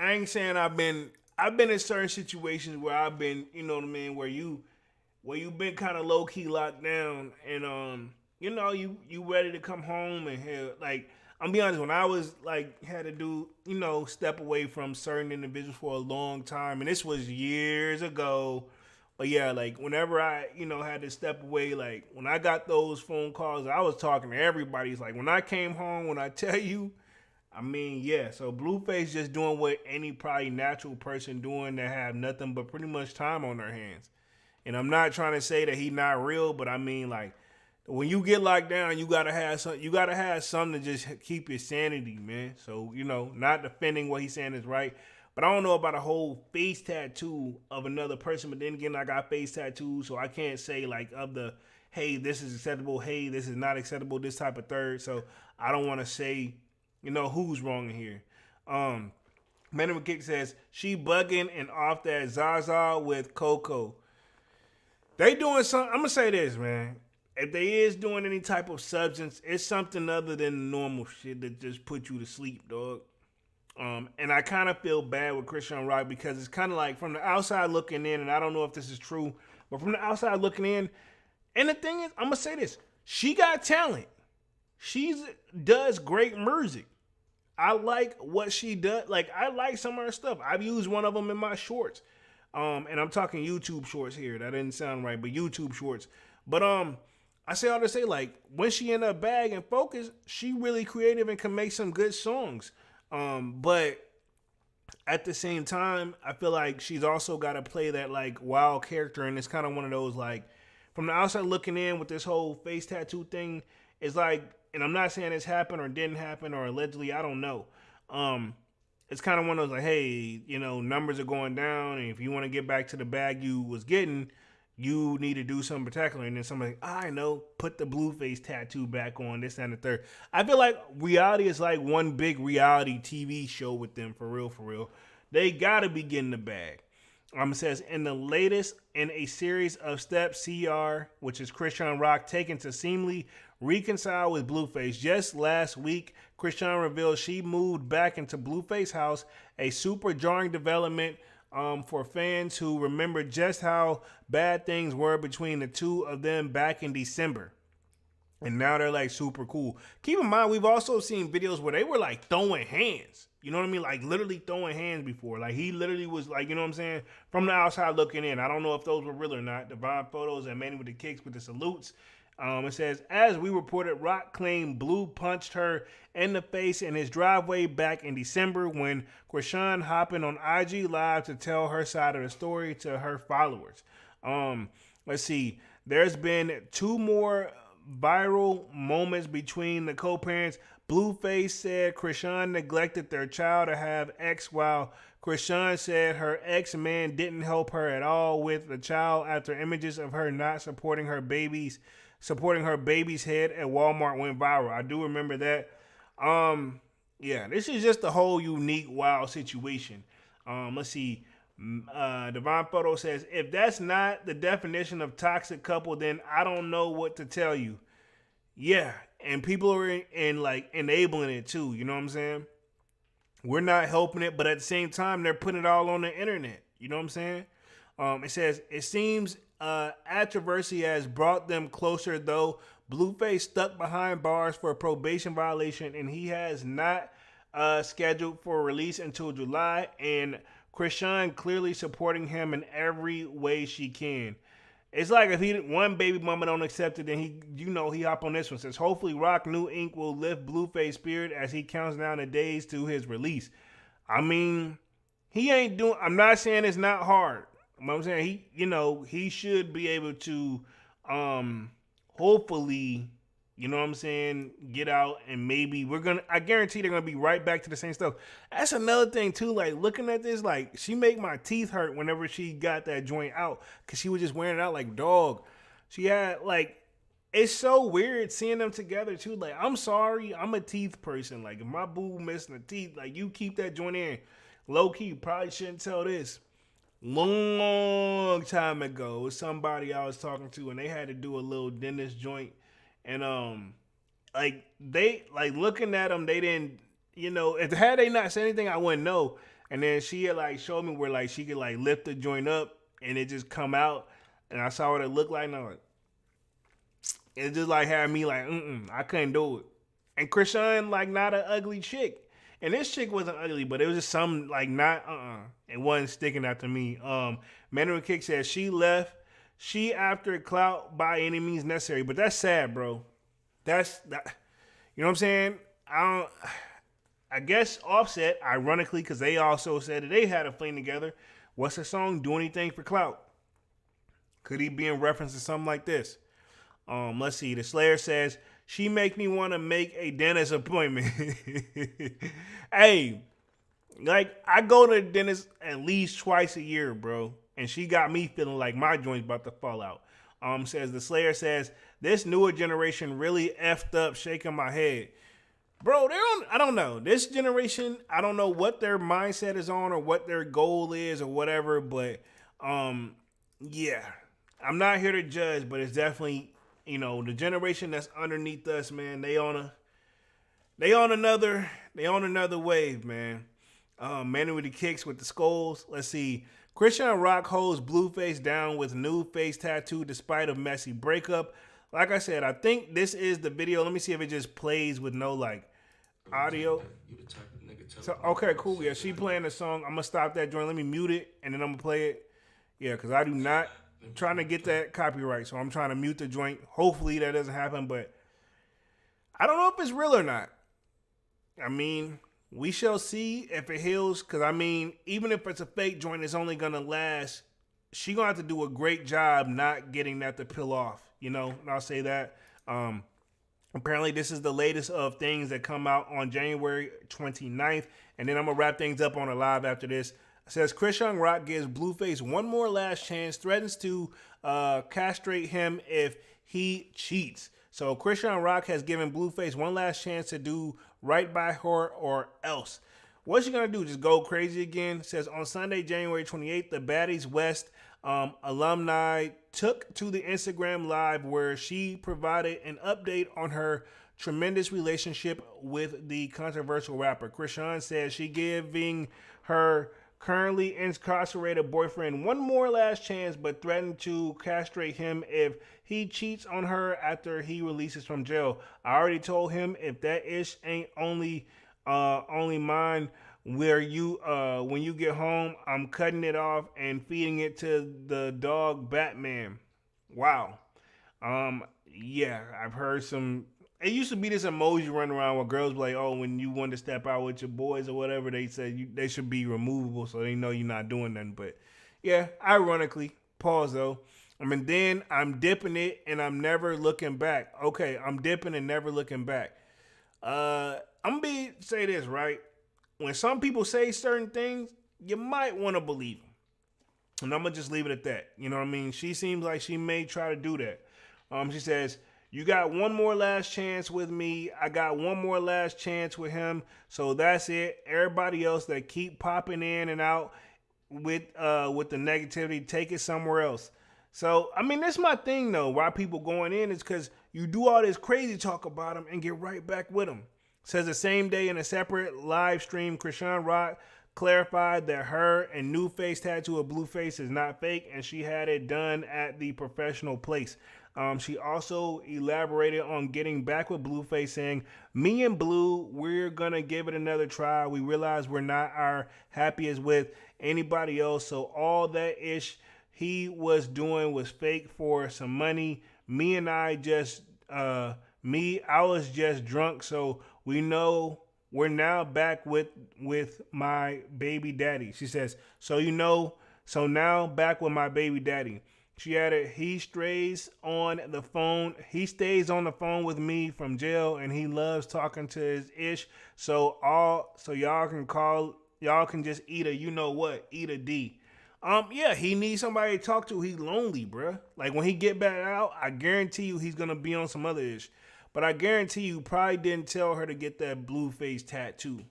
I ain't saying I've been in certain situations where I've been, you know what I mean, where you've been kind of low key locked down, and you know, you ready to come home and hell, like I'm be honest, when I was like had to do, you know, step away from certain individuals for a long time, and this was years ago. But yeah, like whenever I, you know, had to step away, like when I got those phone calls, I was talking to everybody. It's like when I came home, when I tell you, I mean, yeah. So Blueface just doing what any probably natural person doing that have nothing but pretty much time on their hands. And I'm not trying to say that he not real, but I mean, like when you get locked down, you gotta have some. You gotta have something to just keep your sanity, man. So you know, not defending what he's saying is right. But I don't know about a whole face tattoo of another person. But then again, I got face tattoos, so I can't say like of the, hey, this is acceptable, hey, this is not acceptable, this type of third. So I don't want to say, you know, who's wrong in here. Man of a Kick says, she bugging and off that Zaza with Coco. They doing something. I'm going to say this, man. If they is doing any type of substance, it's something other than the normal shit that just put you to sleep, dog. And I kind of feel bad with Chrisean Rock because it's kind of like from the outside looking in, and I don't know if this is true, but from the outside looking in, and the thing is, I'm going to say this. She got talent. She does great music. I like what she does. Like, I like some of her stuff. I've used one of them in my shorts. And I'm talking YouTube shorts here. That didn't sound right, but YouTube shorts. But I say all to say, like, when she in her bag and focus, she really creative and can make some good songs. But at the same time, I feel like she's also got to play that like wild character, and it's kind of one of those like from the outside looking in with this whole face tattoo thing. It's like, and I'm not saying it's happened or didn't happen or allegedly, I don't know. It's kind of one of those like, hey, you know, numbers are going down, and if you want to get back to the bag you was getting, you need to do something particular. And then somebody, like, I know, put the Blueface tattoo back on, this and the third. I feel like reality is like one big reality TV show with them, for real, for real. They got to be getting the bag. It says, in the latest in a series of steps, CR, which is Chrisean Rock, taken to seemingly reconcile with Blueface. Just last week, Chrisean revealed she moved back into Blueface house, a super jarring development for fans who remember just how bad things were between the two of them back in December. And now they're like super cool. Keep in mind, we've also seen videos where they were like throwing hands. You know what I mean? Like literally throwing hands before. Like he literally was like, you know what I'm saying? From the outside looking in. I don't know if those were real or not. Divine photos and Manny with the kicks with the salutes. It says, as we reported, Rock claimed Blue punched her in the face in his driveway back in December when Chrisean hopping on IG Live to tell her side of the story to her followers. Let's see. There's been two more viral moments between the co-parents. Blueface said Chrisean neglected their child to have ex, while Chrisean said her ex-man didn't help her at all with the child after images of her not supporting her baby's head at Walmart went viral. I do remember that. Yeah, this is just a whole unique, wild situation. Let's see. Divine Photo says, if that's not the definition of toxic couple, then I don't know what to tell you. Yeah, and people are in like enabling it too. You know what I'm saying? We're not helping it, but at the same time, they're putting it all on the internet. You know what I'm saying? It says, it seems controversy has brought them closer, though. Blueface stuck behind bars for a probation violation, and he has not scheduled for release until July, and Chrisean clearly supporting him in every way she can. It's like if one baby mama don't accept it, then he hop on this one. Says, hopefully Rock New Ink will lift Blueface spirit as he counts down the days to his release. I mean, I'm not saying it's not hard. You know what I'm saying? He should be able to hopefully, you know what I'm saying, get out, and maybe I guarantee they're gonna be right back to the same stuff. That's another thing too, like looking at this, like she make my teeth hurt whenever she got that joint out, because she was just wearing it out like dog. She had like, it's so weird seeing them together too. Like, I'm sorry, I'm a teeth person. Like if my boo missing a teeth, like you keep that joint in. Low key, you probably shouldn't tell this. long time ago. It was somebody I was talking to, and they had to do a little dentist joint, and like they like looking at them, they didn't, you know, if had they not said anything, I wouldn't know. And then she had like showed me where like she could like lift the joint up and it just come out, and I saw what it looked like, and I was like, it just like had me like, I couldn't do it. And CHRISEAN like not an ugly chick. And this chick wasn't ugly, but it was just some like not it wasn't sticking out to me. Mandarin Kick says she left. She after clout by any means necessary. But that's sad, bro. That's that, you know what I'm saying? I guess Offset, ironically, because they also said that they had a fling together. What's the song? Do Anything for Clout? Could he be in reference to something like this? Let's see. The Slayer says, she make me want to make a dentist appointment. Hey, like, I go to the dentist at least twice a year, bro. And she got me feeling like my joint's about to fall out. Says the Slayer says, this newer generation really effed up, shaking my head. Bro, I don't know. This generation, I don't know what their mindset is on or what their goal is or whatever, but yeah. I'm not here to judge, but it's definitely, you know, the generation that's underneath us, man, they on another wave, man. Man with the kicks with the skulls. Let's see. CHRISEAN Rock holds Blueface down with new face tattoo despite a messy breakup. Like I said, I think this is the video. Let me see if it just plays with no like audio. So okay, cool. Yeah, she playing the song. I'm gonna stop that joint. Let me mute it and then I'm gonna play it. Yeah, because I do not trying to get that copyright, so I'm trying to mute the joint. Hopefully that doesn't happen, but I don't know if it's real or not. I mean, we shall see if it heals, because I mean, even if it's a fake joint, it's only gonna last. She gonna have to do a great job not getting that to peel off, you know, and I'll say that. Apparently this is the latest of things that come out on January 29th, and then I'm gonna wrap things up on a live after this. It says CHRISEAN Rock gives Blueface one more last chance, threatens to castrate him if he cheats. So CHRISEAN Rock has given Blueface one last chance to do right by her or else. What's she gonna do? Just go crazy again? It says on Sunday, January 28th, the Baddies West alumni took to the Instagram Live where she provided an update on her tremendous relationship with the controversial rapper. CHRISEAN says she giving her currently incarcerated boyfriend one more last chance, but threatened to castrate him if he cheats on her after he releases from jail. I already told him if that ish ain't only mine, where you when you get home, I'm cutting it off and feeding it to the dog Batman. Wow. Yeah, I've heard some. It used to be this emoji running around where girls be like, oh, when you want to step out with your boys or whatever, they say they should be removable so they know you're not doing nothing. But yeah, ironically, pause though. I mean, then I'm dipping it and I'm never looking back. Okay, I'm dipping and never looking back. I'm gonna say this, right? When some people say certain things, you might want to believe them. And I'm gonna just leave it at that. You know what I mean? She seems like she may try to do that. She says, you got one more last chance with me. I got one more last chance with him. So that's it. Everybody else that keep popping in and out with the negativity, take it somewhere else. So, I mean, that's my thing, though. Why people going in is because you do all this crazy talk about them and get right back with them. Says the same day in a separate live stream, CHRISEAN Rock clarified that her and new face tattoo of Blueface is not fake, and she had it done at the professional place. She also elaborated on getting back with Blueface, saying, me and Blue, we're going to give it another try. We realize we're not our happiest with anybody else, so all that ish he was doing was fake for some money. I was just drunk, so we know we're now back with my baby daddy. She says, so now back with my baby daddy. She added, he stays on the phone with me from jail, and he loves talking to his ish. So y'all can just eat a D. Yeah, he needs somebody to talk to. He's lonely, bruh. Like when he get back out, I guarantee you he's gonna be on some other ish. But I guarantee you probably didn't tell her to get that Blueface tattoo.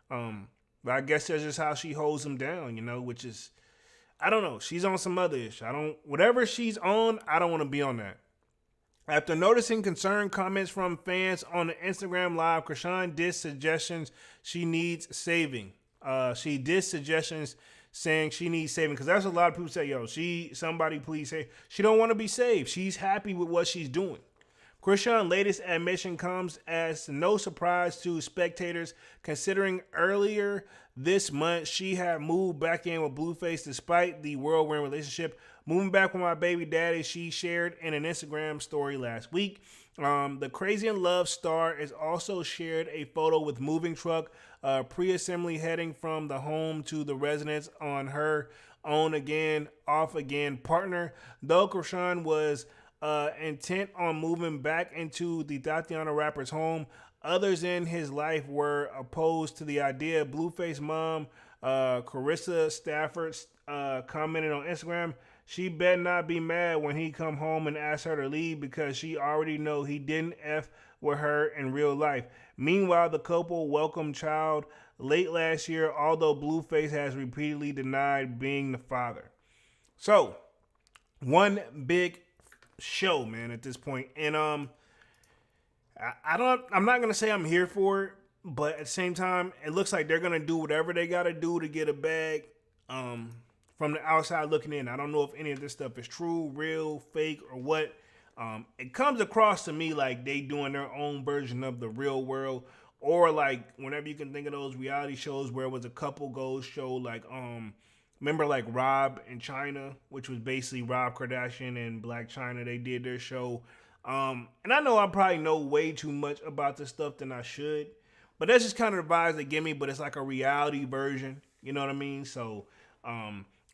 But I guess that's just how she holds him down, you know, which is, I don't know. She's on some other ish. Whatever she's on, I don't want to be on that. After noticing concerned comments from fans on the Instagram Live, CHRISEAN did suggestions she needs saving. She did suggestions saying she needs saving because that's a lot of people say, yo, somebody please say she don't want to be saved. She's happy with what she's doing. CHRISEAN's latest admission comes as no surprise to spectators, considering earlier this month she had moved back in with Blueface despite the whirlwind relationship. Moving back with my baby daddy, she shared in an Instagram story last week. The Crazy in Love star is also shared a photo with moving truck pre-assembly heading from the home to the residence on her on again, off again partner. Though CHRISEAN was intent on moving back into the Tatiana rapper's home, others in his life were opposed to the idea. Blueface mom, Carissa Stafford, commented on Instagram, she better not be mad when he come home and ask her to leave because she already know he didn't F with her in real life. Meanwhile, the couple welcomed child late last year, although Blueface has repeatedly denied being the father. So, one big show, man, at this point. And I'm not gonna say I'm here for it, but at the same time, it looks like they're gonna do whatever they gotta do to get a bag. From the outside looking in, I don't know if any of this stuff is true, real, fake, or what. It comes across to me like they doing their own version of the real world, or like whenever you can think of those reality shows where it was a couple goes show, like remember like Rob and China, which was basically Rob Kardashian and Black China. They did their show, and I know I probably know way too much about this stuff than I should, but that's just kind of the vibes they give me. But it's like a reality version, you know what I mean? So,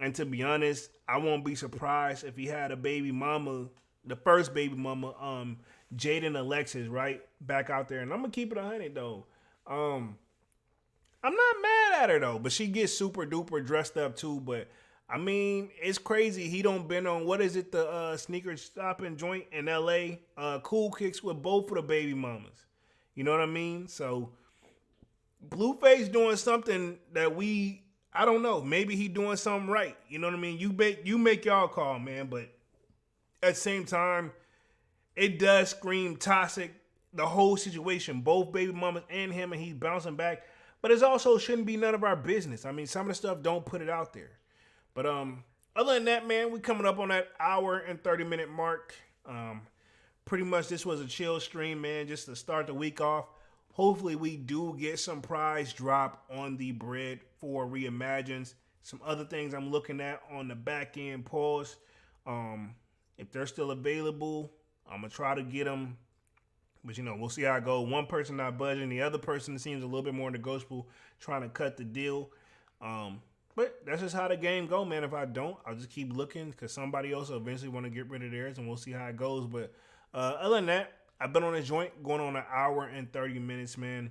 and to be honest, I won't be surprised if he had a baby mama, the first baby mama, Jaden Alexis, right, back out there. And I'm gonna keep it 100 though. I'm not mad at her though, but she gets super duper dressed up too. But I mean, it's crazy. He don't been on, what is it, the sneaker shopping joint in LA, Cool Kicks with both of the baby mamas. You know what I mean? So Blueface doing something that I don't know. Maybe he doing something right. You know what I mean? You make y'all call, man. But at the same time, it does scream toxic. The whole situation, both baby mamas and him, and he's bouncing back. But it also shouldn't be none of our business. I mean, some of the stuff don't put it out there. But other than that, man, we coming up on that hour and 30-minute mark. Pretty much this was a chill stream, man, just to start the week off. Hopefully we do get some prize drop on the bread for Reimagines. Some other things I'm looking at on the back end, pause. If they're still available, I'm going to try to get them. But, you know, we'll see how it goes. One person not budging. The other person seems a little bit more negotiable, trying to cut the deal. But that's just how the game go, man. If I don't, I'll just keep looking because somebody else will eventually want to get rid of theirs, and we'll see how it goes. But other than that, I've been on a joint going on an hour and 30 minutes, man.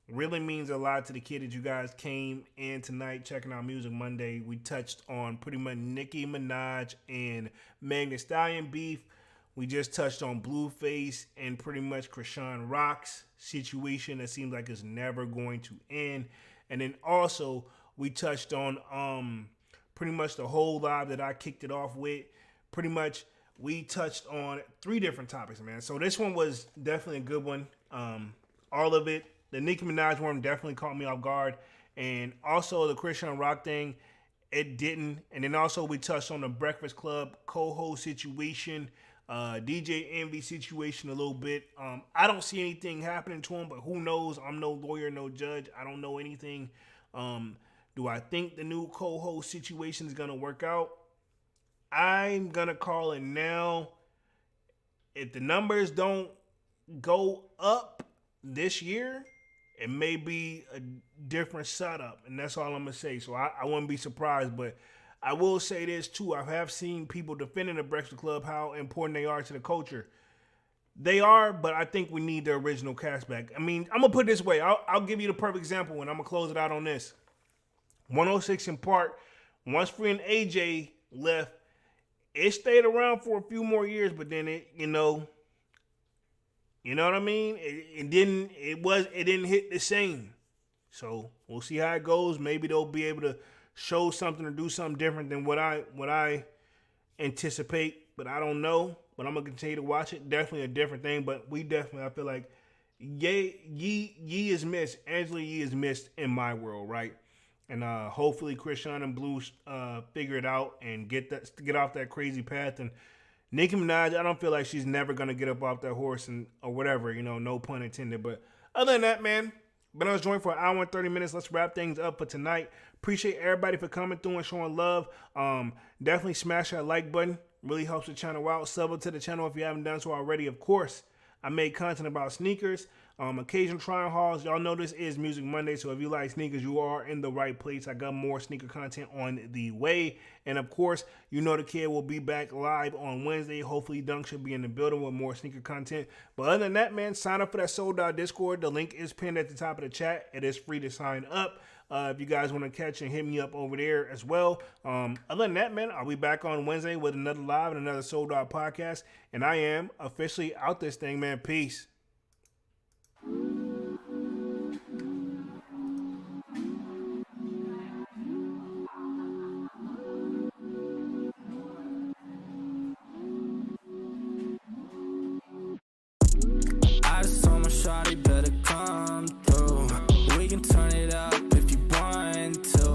Really means a lot to the kid that you guys came in tonight checking out Music Monday. We touched on pretty much Nicki Minaj and MEG Thee Stallion beef. We just touched on Blueface and pretty much CHRISEAN Rock's situation that seems like it's never going to end. And then also we touched on pretty much the whole live that I kicked it off with. Pretty much we touched on 3 different topics, man. So this one was definitely a good one. All of it. The Nicki Minaj one definitely caught me off guard. And also the CHRISEAN Rock thing, it didn't. And then also we touched on the Breakfast Club co-host situation, DJ Envy situation a little bit. I don't see anything happening to him, but who knows? I'm no lawyer, no judge. I don't know anything. Do I think the new co-host situation is going to work out? I'm going to call it now. If the numbers don't go up this year, it may be a different setup, and that's all I'm going to say. So I wouldn't be surprised, but I will say this too. I have seen people defending the Breakfast Club, how important they are to the culture. They are, but I think we need the original cast back. I mean, I'm going to put it this way. I'll give you the perfect example, and I'm going to close it out on this. 106 in Park, once Free and AJ left, it stayed around for a few more years, but then it, you know what I mean? It didn't hit the same. So we'll see how it goes. Maybe they'll be able to show something or do something different than what I anticipate. But I don't know. But I'm gonna continue to watch it. Definitely a different thing. But I feel like Yee is missed. Angela Yee is missed in my world, right? And hopefully CHRISEAN and Blue figure it out and get off that crazy path. And Nicki Minaj, I don't feel like she's never gonna get up off that horse or whatever, no pun intended. But other than that, man, been on this joint for an hour and 30 minutes. Let's wrap things up for tonight. Appreciate everybody for coming through and showing love. Definitely smash that like button. Really helps the channel out. Sub up to the channel if you haven't done so already. Of course, I make content about sneakers, occasional trying hauls. Y'all know this is Music Monday, so if you like sneakers, you are in the right place. I got more sneaker content on the way. And of course, the kid will be back live on Wednesday. Hopefully, Dunk should be in the building with more sneaker content. But other than that, man, sign up for that Sold Out Discord. The link is pinned at the top of the chat. It is free to sign up. If you guys want to catch and hit me up over there as well. Other than that, man, I'll be back on Wednesday with another live and another Sold Out podcast. And I am officially out this thing, man. Peace. I just told my shawty better come through. We can turn it up if you want to.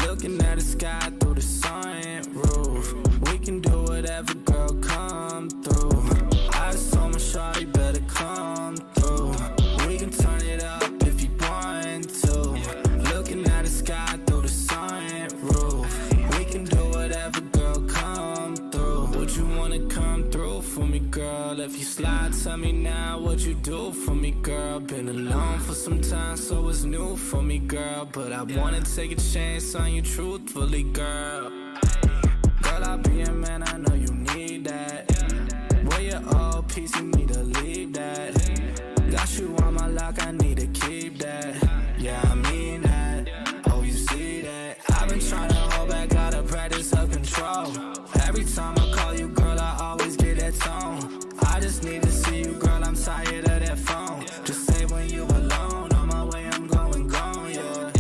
Looking at the sky through the sunroof. We can do whatever, girl, come through. I just told my shawty better come through. We can turn it up if you want to. Looking at the sky through the sunroof. We can do whatever, girl, come through. Would you wanna come through for me, girl? If you slide, tell me now what you do for me, girl. Been alone for some time, so it's new for me, girl. But I wanna take a chance on you truthfully, girl. Girl, I'll be a man, I know you need that. Where your old piece, you need to leave that. Got you on my lock, I need to keep that. Yeah, I mean that. Oh, you see that? I've been trying to hold back, gotta practice self-control. Every time I call you, girl, I always get that tone. I just need to see you, girl, I'm tired of that phone. Just say when you alone, on my way, I'm going gone, yeah.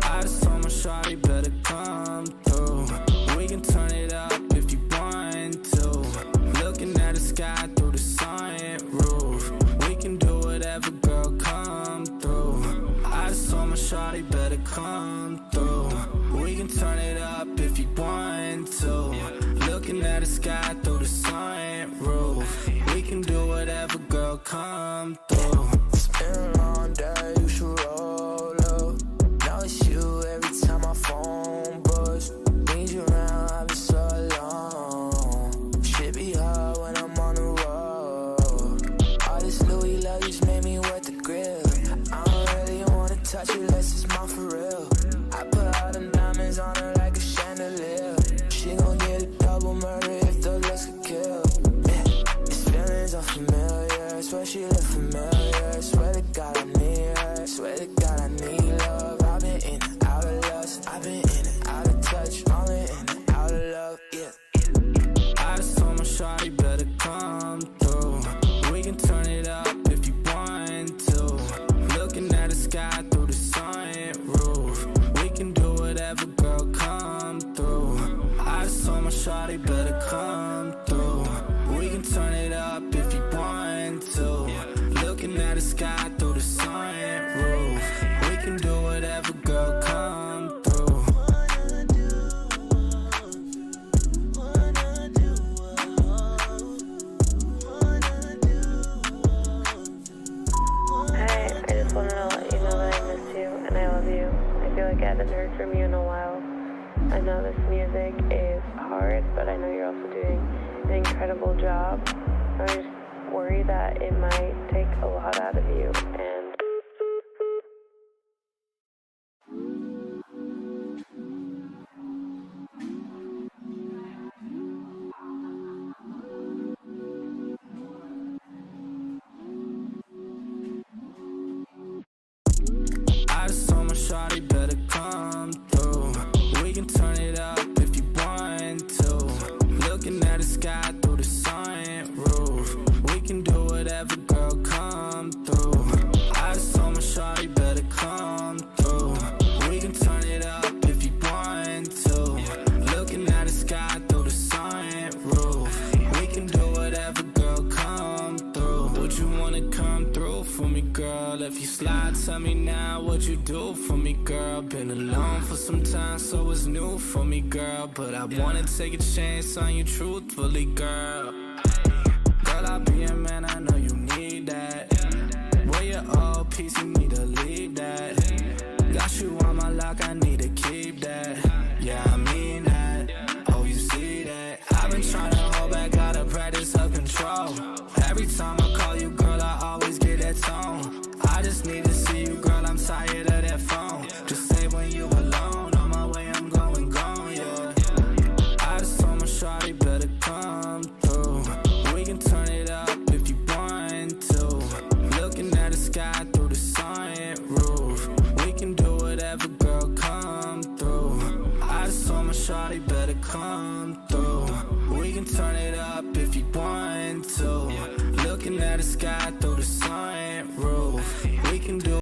I just told my shawty better come through. We can turn it up if you want to. Looking at the sky through the sunroof. We can do whatever, girl, come through. I just told my shawty better come through. We can turn it up if you want to. Looking at the sky through the sunroof. We can do whatever, girl, come through. It's been a long day, you should roll up. Now it's you every time my phone buzz. Need you around, I've been so long. Shit be hard when I'm on the road. All this Louis luggage made me wet the grill. I don't really wanna touch it unless it's mine for real. I put all them diamonds on her like a chandelier. She gon' get a double murder if the looks could kill. These feelings are familiar, swear she look familiar. Swear to God I need her, swear to God I need love. I've been in and out of lust, I've been in and out of touch, only in and out of love, yeah. I just told my shawty better come through. We can turn it up if you want to. Looking at the sky through the sunroof. We can do whatever, girl, come through. I just told my shawty better come through. We can turn it up if you want to. Looking at the sky through the sunroof. We can do whatever, girl, come through. Hi, I just wanted to let you know that I miss you and I love you. I feel like I haven't heard from you in a while. I know this music is hard, but I know you're also doing an incredible job. I just worry that it might take a lot out of you, and I just told my shawty better come through. We can turn it up if you want to. Looking at the sky through the sunroof. We can do whatever, girl, come through. tell me now what you do for me, girl. Been alone for some time, so it's new for me, girl. But I wanna take a chance on you truthfully, girl. Girl, I'll be a man, I know you need that. Where your old piece, you need to leave that. Got you on my lock, I need to keep that. Yeah, I mean that. Oh, you see that? I've been trying to hold back, gotta practice self-control. Every time I call you, girl, I always get that tone. I just need to see you, girl, I'm tired of that phone.